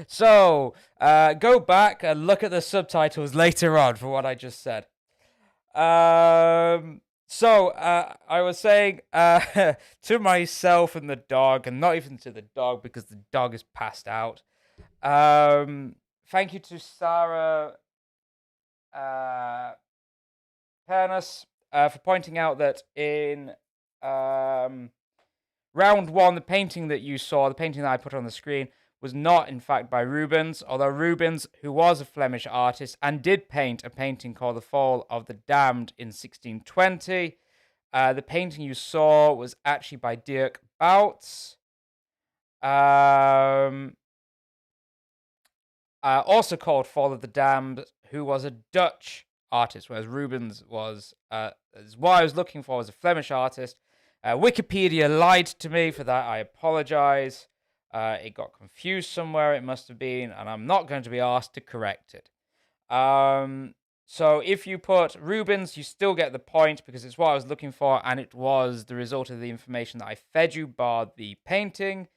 So, go back and look at the subtitles later on for what I just said. I was saying to myself and the dog, and not even to the dog because the dog is passed out. Thank you to Sarah Pernas for pointing out that in round 1, the painting that you saw, the painting that I put on the screen, was not in fact by Rubens, although Rubens, who was a Flemish artist and did paint a painting called The Fall of the Damned in 1620, the painting you saw was actually by Dirk Bouts. Also called Fall of the Damned, who was a Dutch artist, whereas Rubens was, what I was looking for, was a Flemish artist. Wikipedia lied to me for that. I apologize. It got confused somewhere, it must have been, and I'm not going to be asked to correct it. So if you put Rubens, you still get the point because it's what I was looking for, and it was the result of the information that I fed you, barred the painting.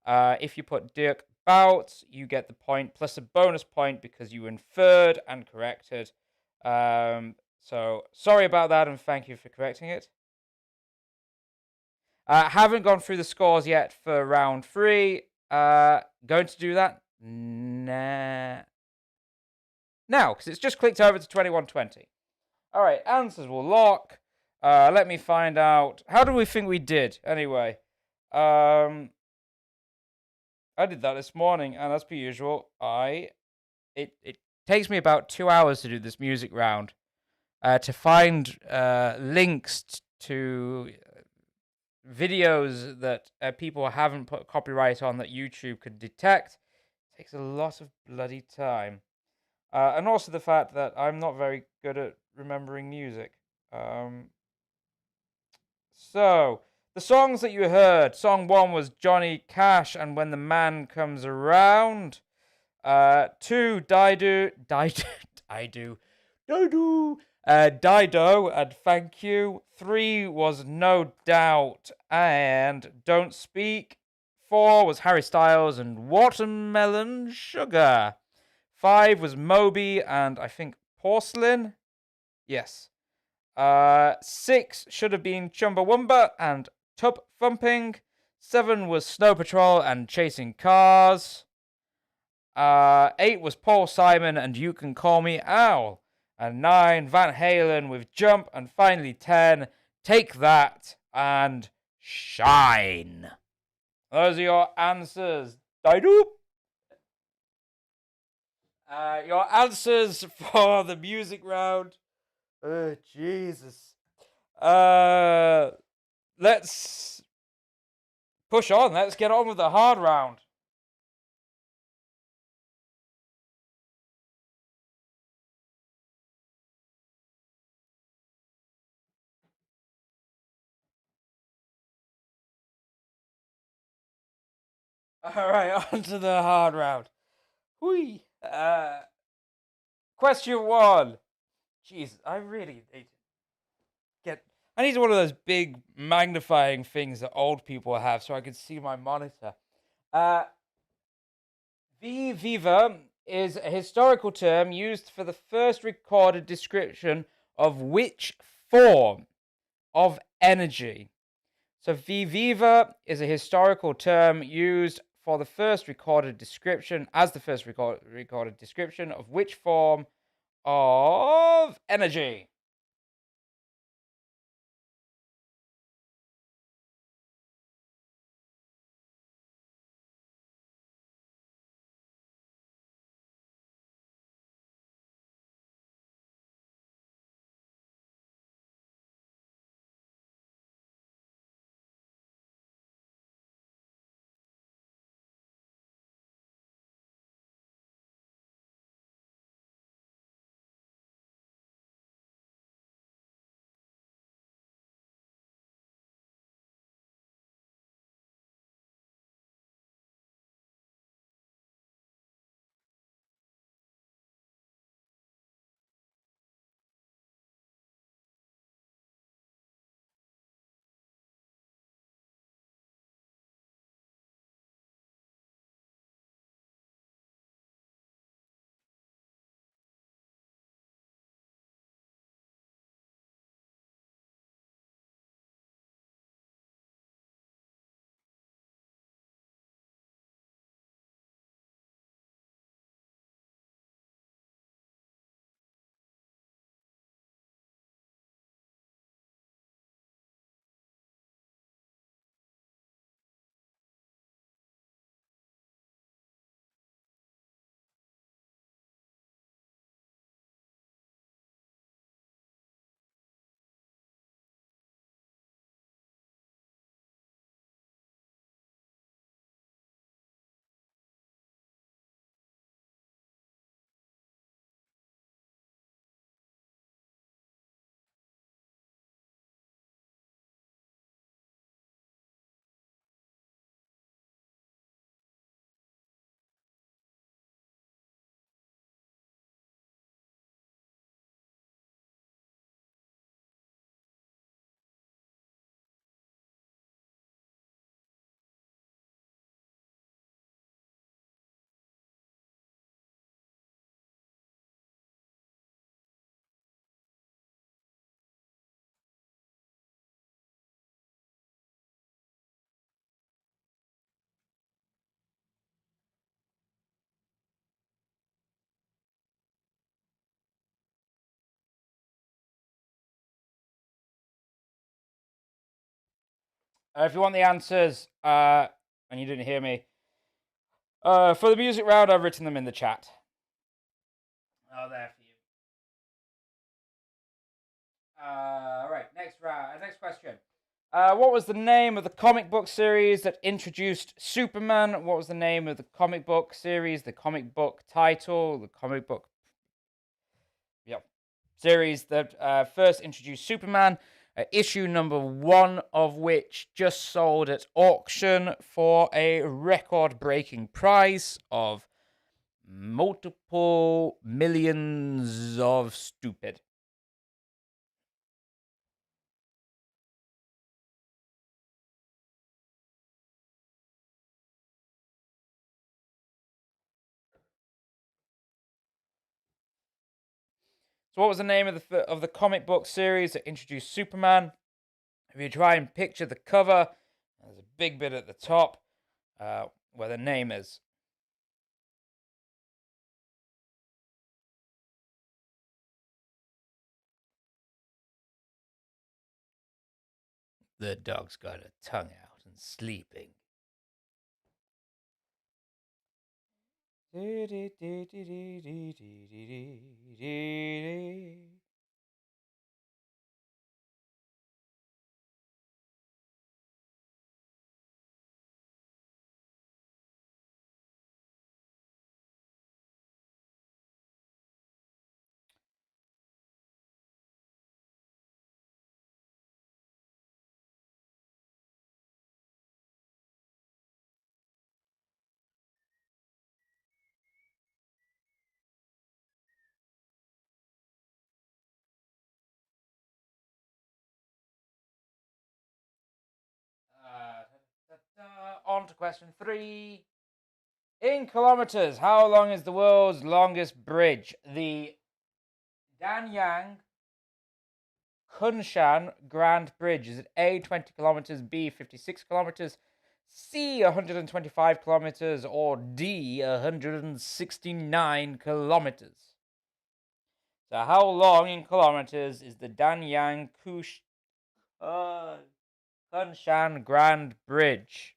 If you put Dirk Bout, you get the point plus a bonus point because you inferred and corrected. So sorry about that, and thank you for correcting it. Haven't gone through the scores yet for round 3. Going to do that now, because it's just clicked over to 2120. All right, answers will lock. Let me find out. How do we think we did? Anyway, I did that this morning, and as per usual, it takes me about 2 hours to do this music round. To find links to videos that people haven't put copyright on that YouTube could detect takes a lot of bloody time. And also the fact that I'm not very good at remembering music. So, the songs that you heard. Song 1 was Johnny Cash and When the Man Comes Around. 2, Dido, and Thank You. 3 was No Doubt and Don't Speak. 4 was Harry Styles and Watermelon Sugar. 5 was Moby and I think Porcelain. Yes. 6 should have been Chumbawamba and Tub Thumping. 7 was Snow Patrol and Chasing Cars. 8 was Paul Simon and You Can Call Me Al. And 9, Van Halen with Jump. And finally 10, Take That and Shine. Those are your answers. Dido. Your answers for the music round. Oh, Jesus. Let's push on. Let's get on with the hard round. All right, on to the hard round. Whee. Question 1. Jeez, I really need to get. I need one of those big magnifying things that old people have so I can see my monitor. Viva is a historical term used for the first recorded description of which form of energy. So viva is a historical term used for the first recorded description recorded description of which form of energy. If you want the answers, and you didn't hear me, for the music round, I've written them in the chat. Oh, there for you. Right, next round. Next question. What was the name of the comic book series that introduced Superman? What was the name of the comic book series, the comic book title, the comic book series that first introduced Superman? Issue number 1 of which just sold at auction for a record-breaking price of multiple millions of stupid. So what was the name of the comic book series that introduced Superman? If you try and picture the cover, there's a big bit at the top where the name is. The dog's got a tongue out and sleeping. On to question 3. In kilometers, how long is the world's longest bridge? The Danyang Kunshan Grand Bridge. Is it A, 20 kilometers, B, 56 kilometers, C, 125 kilometers, or D, 169 kilometers? So how long in kilometers is the Danyang Kunshan Grand Bridge?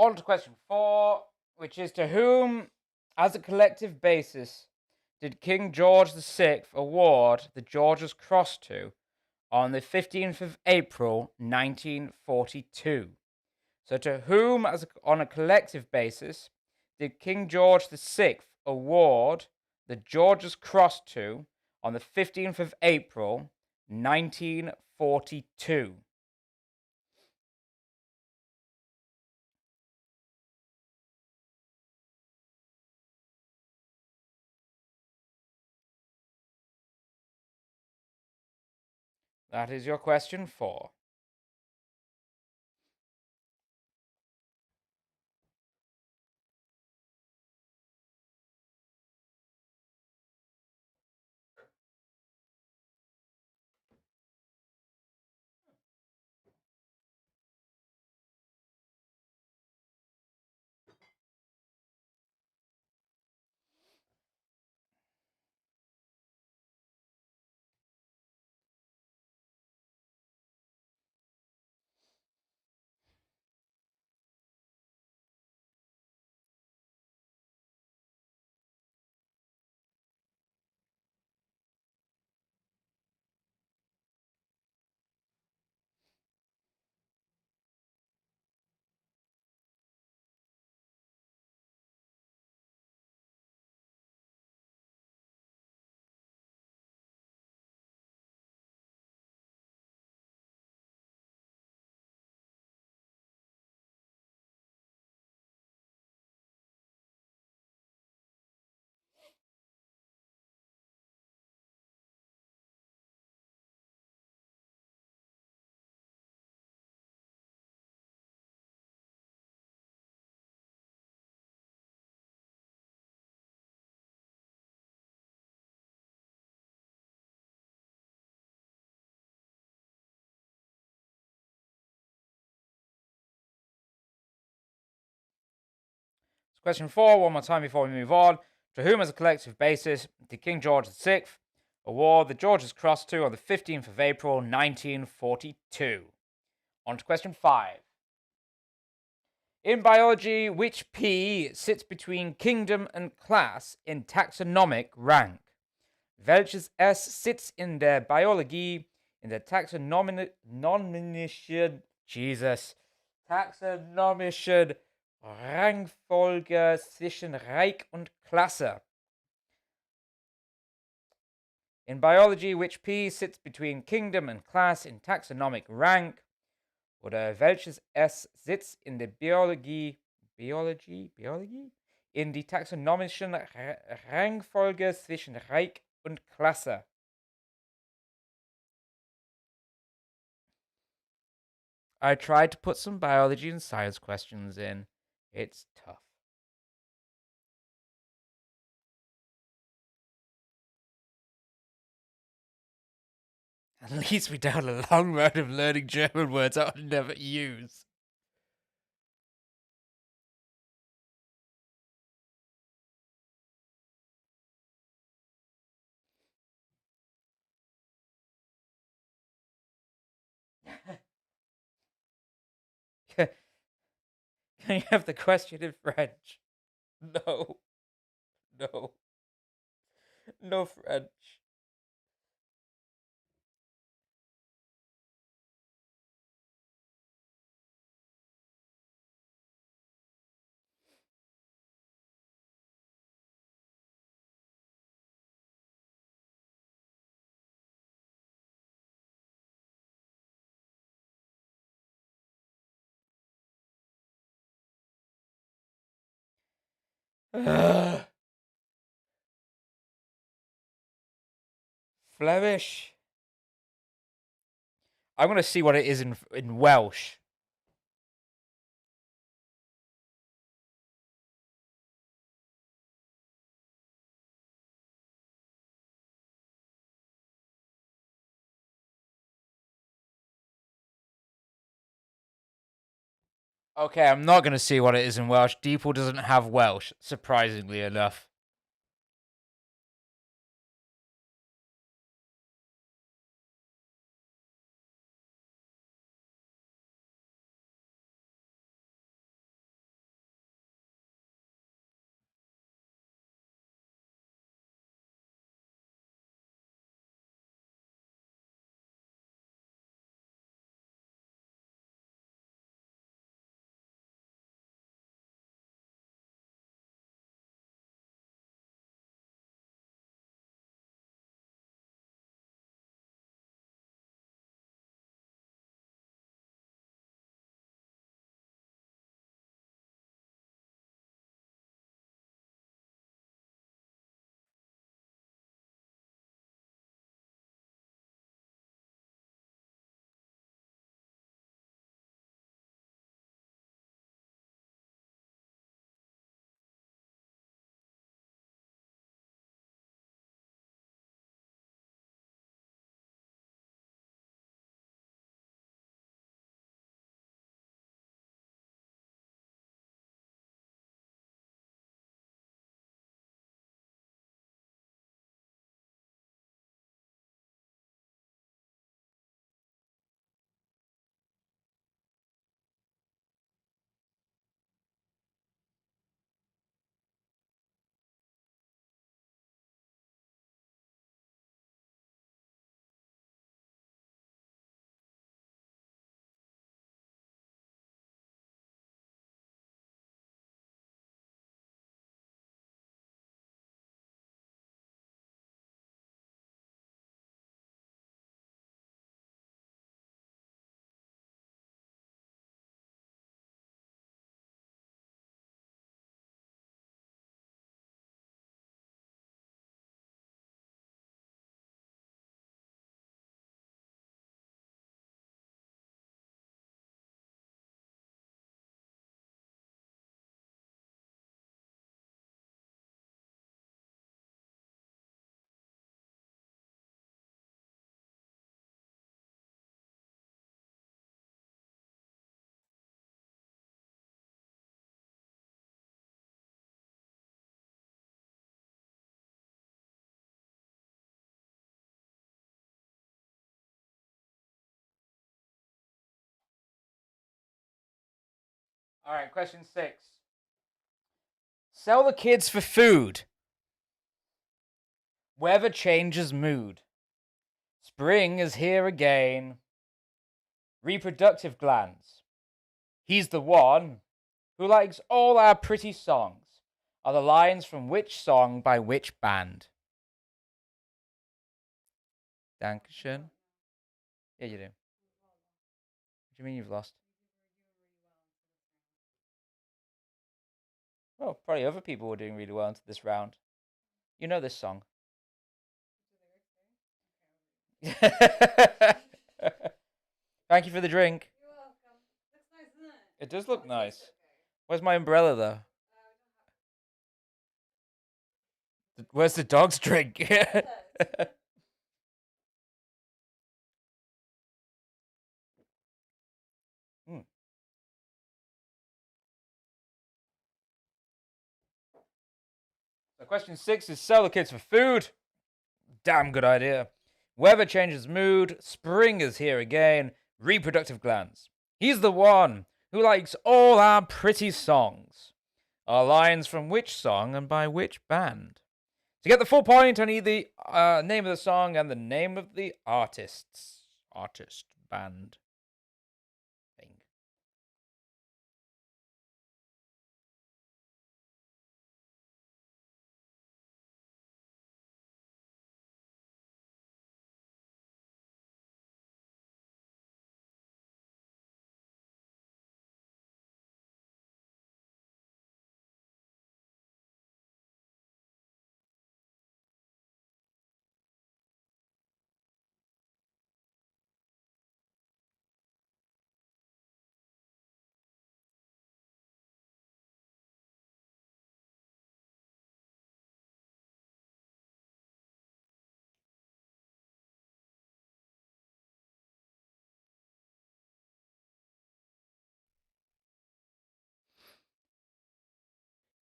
On to question 4, which is to whom, as a collective basis, did King George VI award the George's Cross to on the 15th of April, 1942? So to whom, on a collective basis, did King George VI award the George's Cross to on the 15th of April, 1942? That is your question 4. Question 4, one more time before we move on. To whom, as a collective basis, did King George VI award the George's Cross to on the 15th of April, 1942? On to question 5. In biology, which P sits between kingdom and class in taxonomic rank? Welches S sits in der Biologie in der taxonomischen Rangfolge zwischen Reich und Klasse? In biology, which P sits between kingdom and class in taxonomic rank? Oder welches S sitzt in der Biologie in die taxonomischen Rangfolge zwischen Reich und Klasse? I tried to put some biology and science questions in. It's tough. At least we down a long road of learning German words I would never use. Can you have the question in French? No. No. No French. Flemish. I'm going to see what it is in Welsh. Okay, I'm not going to see what it is in Welsh. Deeple doesn't have Welsh, surprisingly enough. All right, question 6. Sell the kids for food. Weather changes mood. Spring is here again. Reproductive glands. He's the one who likes all our pretty songs. Are the lines from which song by which band? Dankeschön. Yeah, you do. What do you mean you've lost? Well, probably other people were doing really well into this round. You know this song. Thank you for the drink. You're welcome. Looks nice, isn't it? It does look nice. Where's my umbrella, though? Where's the dog's drink? Hmm. So question 6 is sell the kids for food. Damn good idea. Weather changes mood. Spring is here again. Reproductive glands. He's the one who likes all our pretty songs. Are lines from which song and by which band? To get the full point, I need the name of the song and the name of the artist band thing.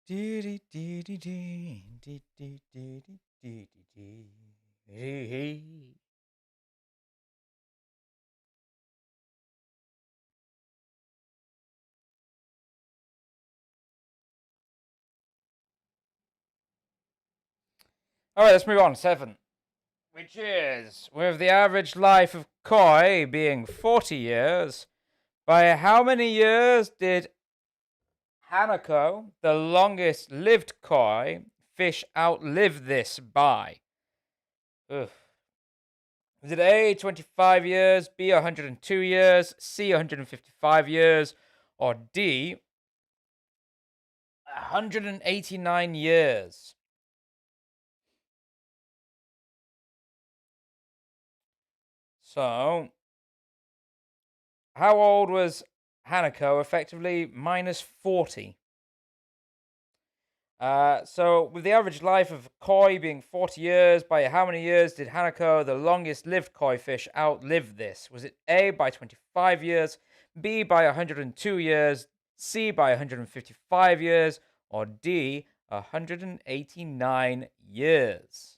Alright, let's move on. 7. Which is, with the average life of koi being 40 years, by how many years did Hanako, the longest lived koi fish, outlive this by? Ugh. Was it A, 25 years, B, 102 years, C, 155 years, or D, 189 years? So, how old was Hanako? Effectively, minus 40. So, with the average life of koi being 40 years, by how many years did Hanako, the longest lived koi fish, outlive this? Was it A, by 25 years, B, by 102 years, C, by 155 years, or D, 189 years?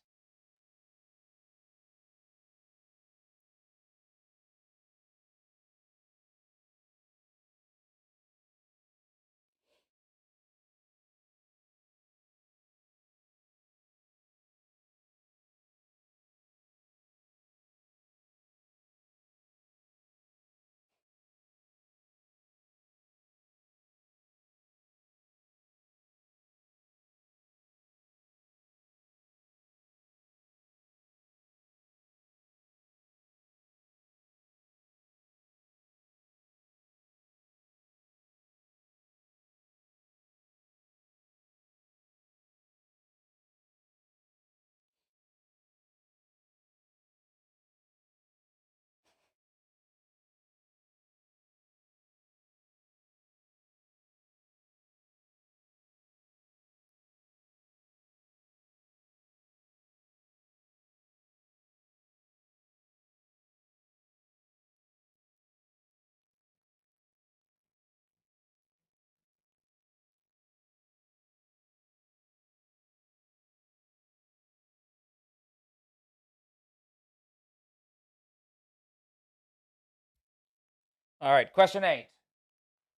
All right, question 8,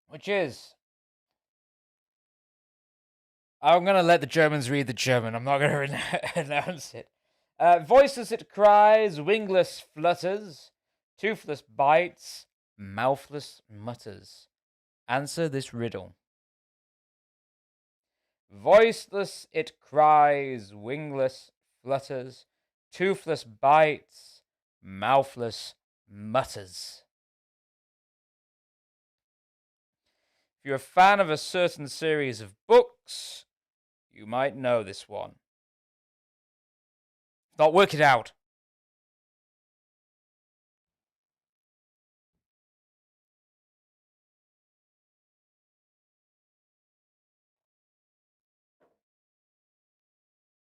which is, I'm gonna let the Germans read the German. I'm not gonna announce it. Voiceless it cries, wingless flutters, toothless bites, mouthless mutters. Answer this riddle. Voiceless it cries, wingless flutters, toothless bites, mouthless mutters. If you're a fan of a certain series of books, you might know this one. If not, work it out.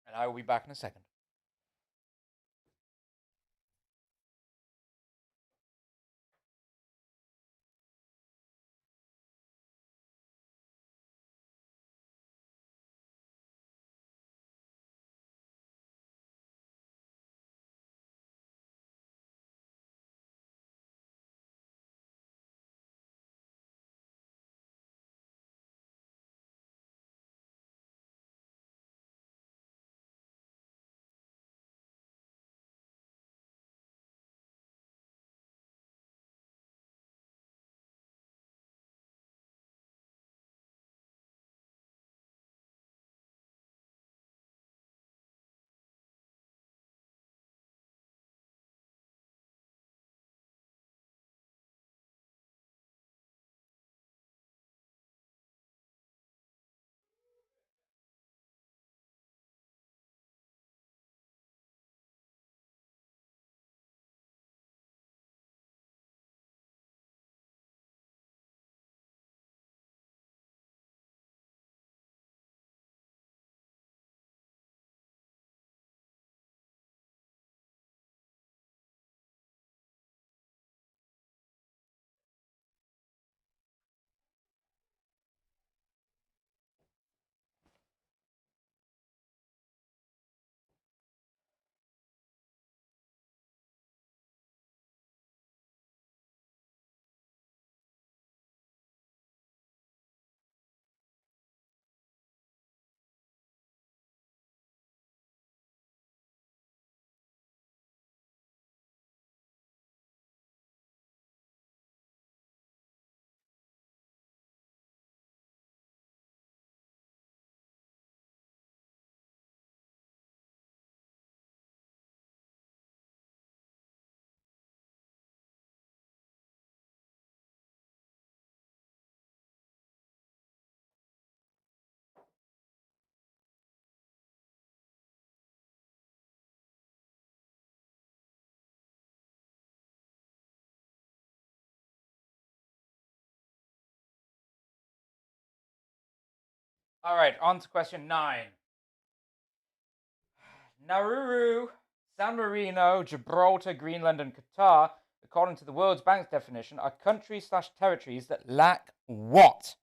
And I will be back in a second. All right, on to question 9. Nauru, San Marino, Gibraltar, Greenland, and Qatar, according to the World Bank's definition, are countries/territories that lack what?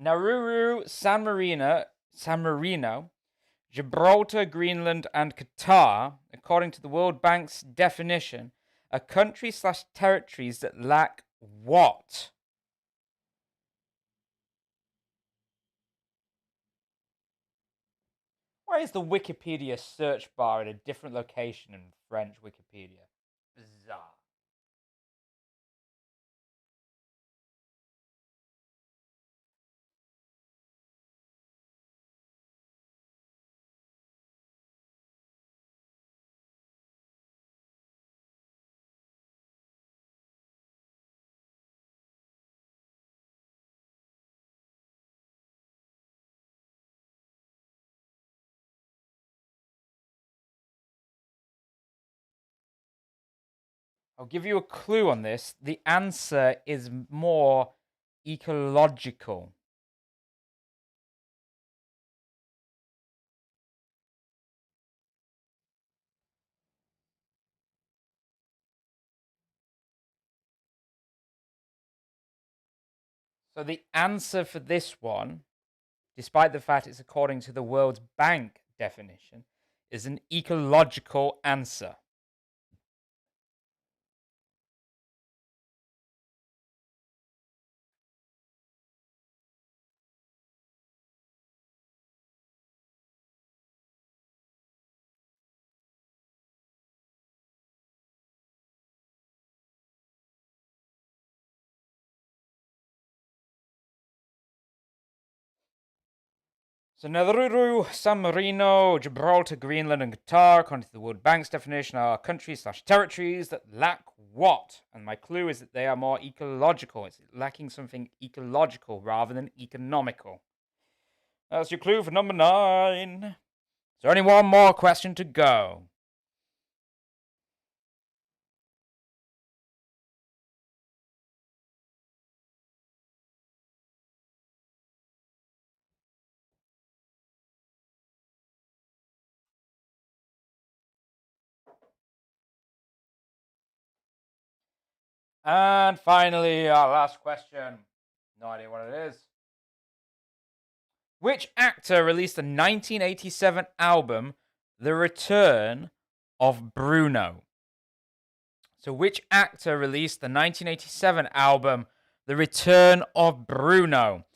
Nauru, San Marino, Gibraltar, Greenland, and Qatar, according to the World Bank's definition, are countries/territories that lack what? Why is the Wikipedia search bar at a different location in French Wikipedia? Bizarre. I'll give you a clue on this. The answer is more ecological. So the answer for this one, despite the fact it's according to the World Bank definition, is an ecological answer. So Nauru, San Marino, Gibraltar, Greenland, and Qatar, according to the World Bank's definition, are countries/territories that lack what? And my clue is that they are more ecological. It's lacking something ecological rather than economical. That's your clue for number 9. Is there only one more question to go? And finally, our last question. No idea what it is. Which actor released the 1987 album The Return of Bruno? So which actor released the 1987 album The Return of Bruno?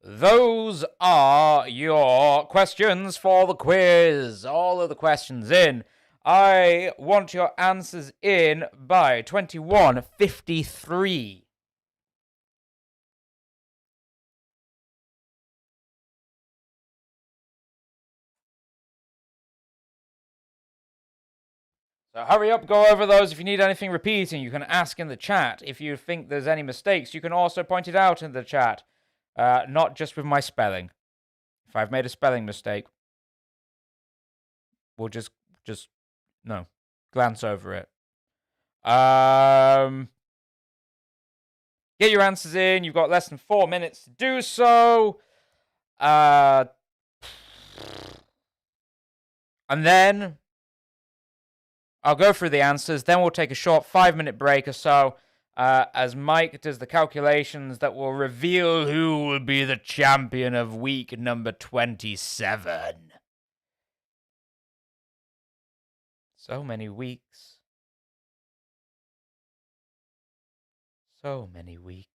Those are your questions for the quiz. All of the questions in. I want your answers in by 21:53. So hurry up, go over those. If you need anything repeating, you can ask in the chat. If you think there's any mistakes, you can also point it out in the chat. Not just with my spelling. If I've made a spelling mistake, we'll just no, glance over it. Get your answers in. You've got less than 4 minutes to do so. And then I'll go through the answers. Then we'll take a short 5-minute break or so as Mike does the calculations that will reveal who will be the champion of week number 27. So many weeks. So many weeks.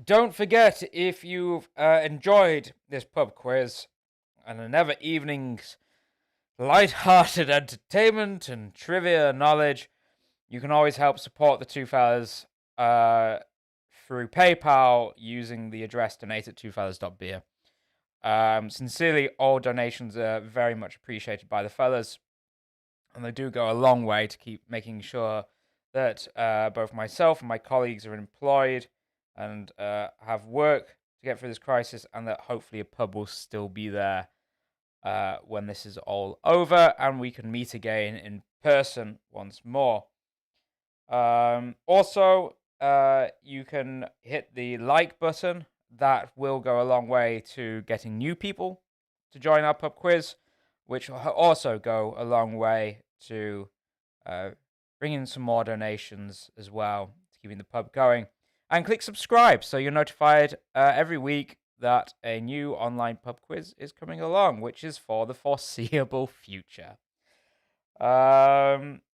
Don't forget, if you've enjoyed this pub quiz and another evening's light-hearted entertainment and trivia knowledge, you can always help support the Two Fellas through PayPal using the address donate@twofellas.beer. Sincerely, all donations are very much appreciated by the fellas, and they do go a long way to keep making sure that both myself and my colleagues are employed and have work to get through this crisis, and that hopefully a pub will still be there when this is all over and we can meet again in person once more. Also, you can hit the like button. That will go a long way to getting new people to join our pub quiz, which will also go a long way to bringing some more donations as well to keeping the pub going. And click subscribe so you're notified every week that a new online pub quiz is coming along, which is for the foreseeable future.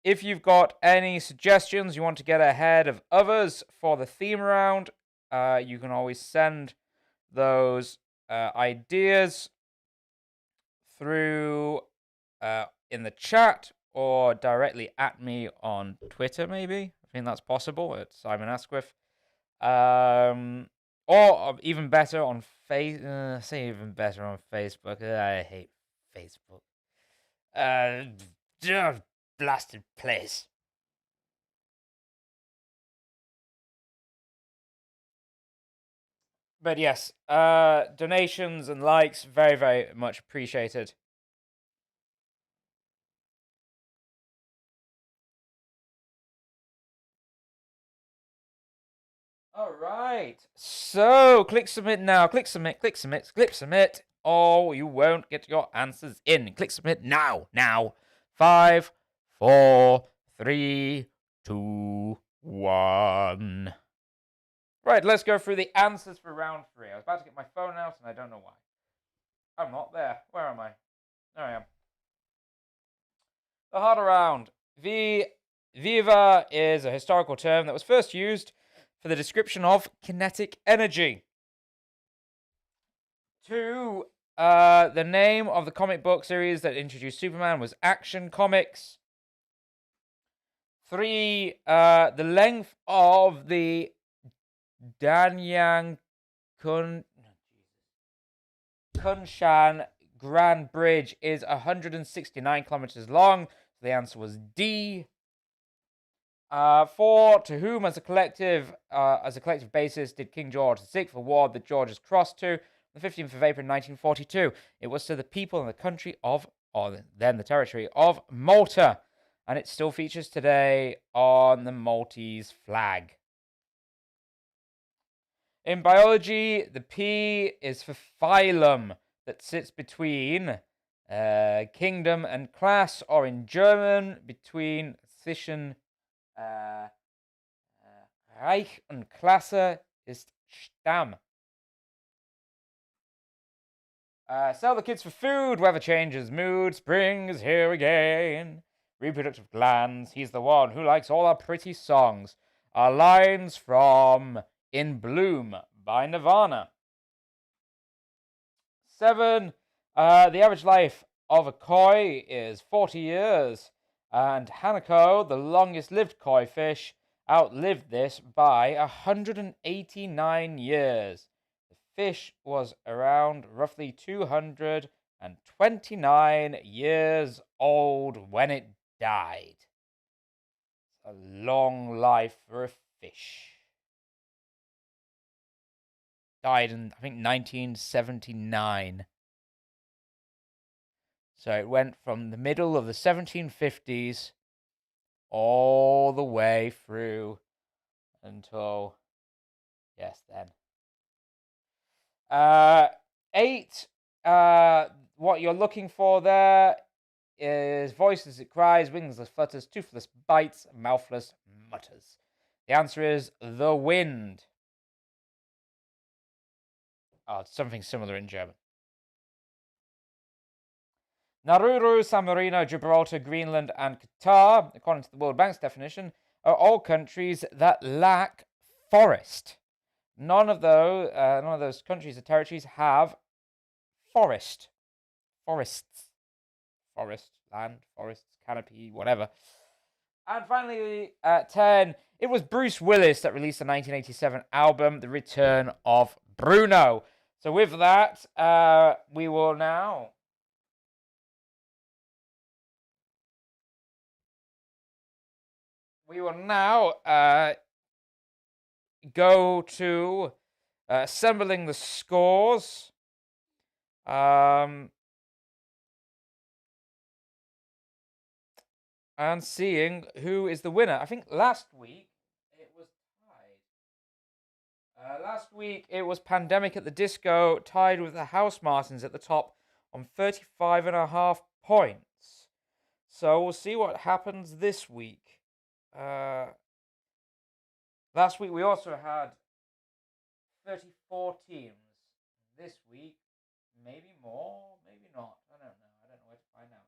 If you've got any suggestions you want to get ahead of others for the theme round, you can always send those ideas through in the chat or directly at me on Twitter, maybe. I think that's possible at Simon Asquith. Or even better on say even better on Facebook. I hate Facebook. Blasted place. But yes, donations and likes, very, very much appreciated. All right. So click submit now. Click submit. Click submit. Click submit. Or you won't get your answers in. Click submit now. Now. 5, 4, 3, 2, 1. Right. Let's go through the answers for round 3. I was about to get my phone out, and I don't know why. I'm not there. Where am I? There I am. The harder round. Viva is a historical term that was first used for the description of kinetic energy. 2, the name of the comic book series that introduced Superman was Action Comics. 3, the length of the Danyang Kunshan Grand Bridge is 169 kilometers long. So the answer was D. 4, to whom as a collective basis did King George VI award the George's Cross to? The 15th of April 1942. It was to the people in the country of, or then the territory of Malta, and it still features today on the Maltese flag. In biology, the P is for phylum, that sits between kingdom and class, or in German, between zwischen Reich und Klasse ist Stamm. Sell the kids for food, weather changes mood, spring is here again. Reproductive glands, he's the one who likes all our pretty songs. Are lines from In Bloom by Nirvana. 7, the average life of a koi is 40 years, and Hanako, the longest lived koi fish, outlived this by 189 years. The fish was around roughly 229 years old when it died. It's a long life for a fish. Died in, I think, 1979. So it went from the middle of the 1750s all the way through until, yes, then. 8, what you're looking for there is voiceless it cries, wingless flutters, toothless bites, mouthless mutters. The answer is the wind. Oh, it's something similar in German. Nauru, San Marino, Gibraltar, Greenland, and Qatar, according to the World Bank's definition, are all countries that lack forest. None of those countries or territories have forests, land, forests, canopy, whatever. And finally, 10, it was Bruce Willis that released the 1987 album, The Return of Bruno. So with that, we will now go to assembling the scores. And seeing who is the winner. I think last week it was tied. Last week it was Pandemic at the Disco tied with the House Martins at the top on 35.5 points. So we'll see what happens this week. Last week we also had 34 teams. This week, maybe more, maybe not. I don't know. I don't know where to find out.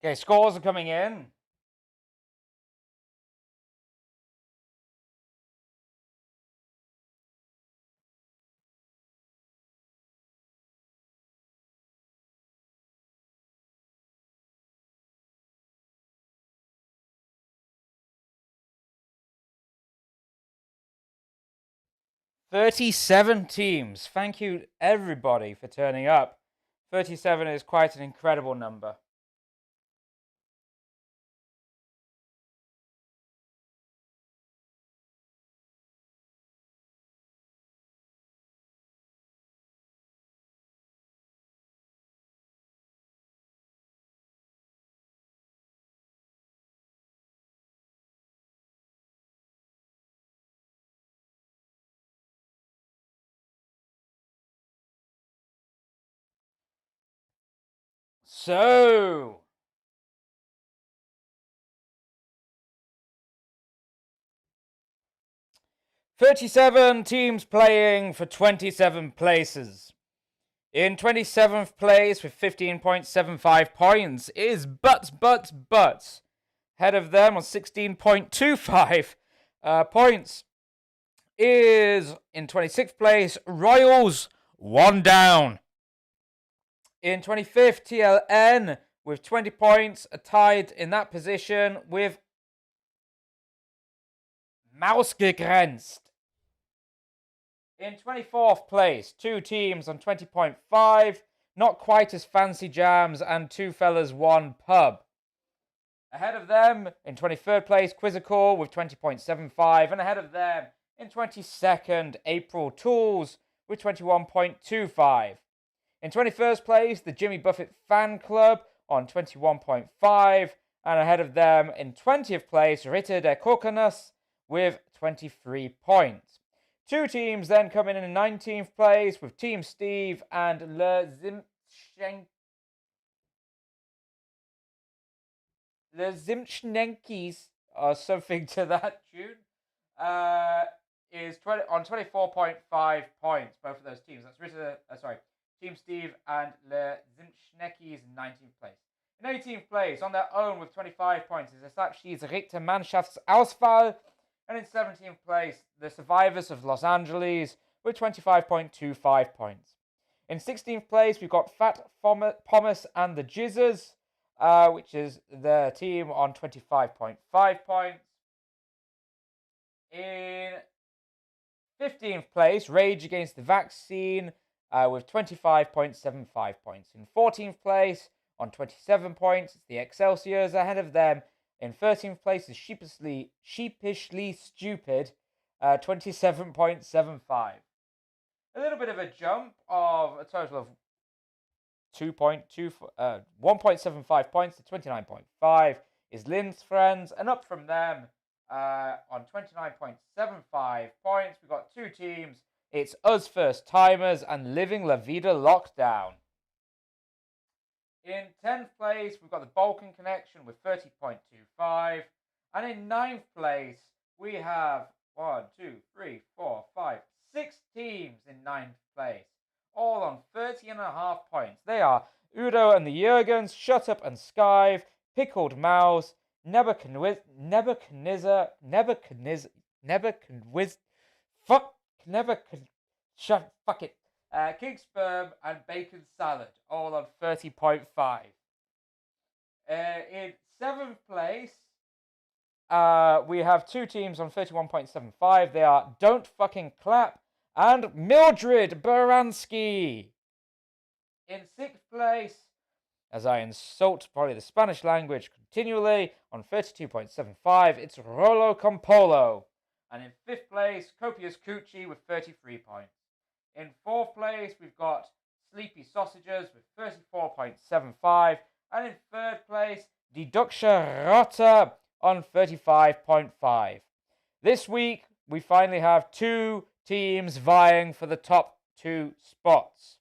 Okay, scores are coming in. "37 teams. Thank you, everybody, for turning up. 37 is quite an incredible number. So, "37 teams playing for 27 places. In 27th place with 15.75 points is But. Ahead of them on 16.25 points is, in 26th place, Royals, 1 down. In 25th, TLN with 20 points, are tied in that position with Mausgegrenzt. In 24th place, 2 teams on 20.5, not quite as fancy jams, and 2 fellas, 1 pub. Ahead of them, in 23rd place, Quizzical with 20.75, and ahead of them, in 22nd, April Tools with 21.25. In 21st place, the Jimmy Buffett Fan Club on 21.5, and ahead of them, in 20th place, Ritter der Kokonus with 23 points. 2 teams then come in 19th place with Team Steve and Le Zimschnenkis, or something to that tune, is on 24.5 points, both of those teams. That's Team Steve and Le Zimschneckis in 19th place. In 18th place, on their own with 25 points, is Esatschis Richter Mannschaftsauswahl. And in 17th place, the Survivors of Los Angeles with 25.25 points. In 16th place, we've got Fat Pommes and the Jizzers, which is the team on 25.5 points. In 15th place, Rage Against the Vaccine with 25.75 points. In 14th place, on 27 points, it's the Excelsiors. Ahead of them, in 13th place, is Sheepishly Stupid, 27.75. A little bit of a jump of a total of 1.75 points to 29.5 is Lynn's Friends, and up from them on 29.75 points, we've got 2 teams. It's Us First Timers and Living La Vida Lockdown. In 10th place, we've got the Balkan Connection with 30.25. And in 9th place, we have 6 teams in 9th place, all on 30.5 points. They are Udo and the Jurgens, Shut Up and Skive, Pickled Mouse, Nebuchadnezzar, King Sperm and Bacon Salad, all on 30.5. In 7th place, we have 2 teams on 31.75. They are Don't Fucking Clap and Mildred Baranski. In 6th place, as I insult probably the Spanish language continually, on 32.75, it's Rolo Compolo. And in 5th place, Copious Coochie with 33 points. In 4th place, we've got Sleepy Sausages with 34.75. And in 3rd place, Deduction Rota on 35.5. This week, we finally have 2 teams vying for the top 2 spots.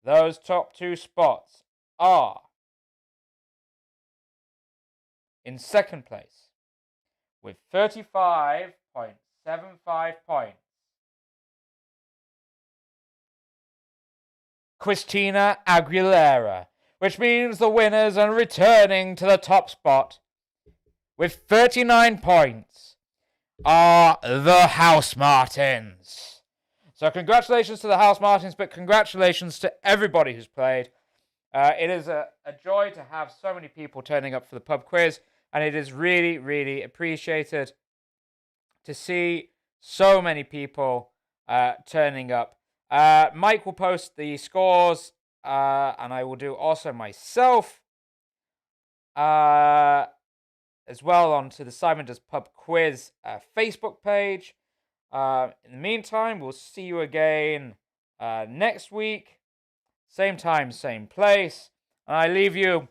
Those top 2 spots are, in 2nd place, with 35.75 points, Christina Aguilera which means the winners are returning to the top spot with 39 points are the House Martins. So congratulations to the House Martins, but congratulations to everybody who's played. It is a joy to have so many people turning up for the pub quiz, and it is really, really appreciated to see so many people turning up. Mike will post the scores, and I will do also myself as well onto the Simon Does Pub Quiz Facebook page. In the meantime, we'll see you again next week. Same time, same place. And I leave you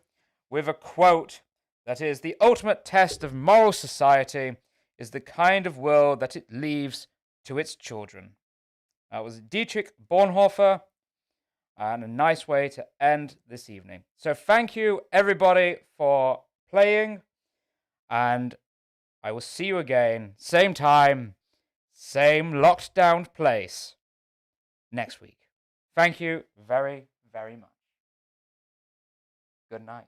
with a quote that is, the ultimate test of moral society is the kind of world that it leaves to its children. That was Dietrich Bonhoeffer, and a nice way to end this evening. So thank you, everybody, for playing, and I will see you again, same time, same locked down place, next week. Thank you very, very much. Good night.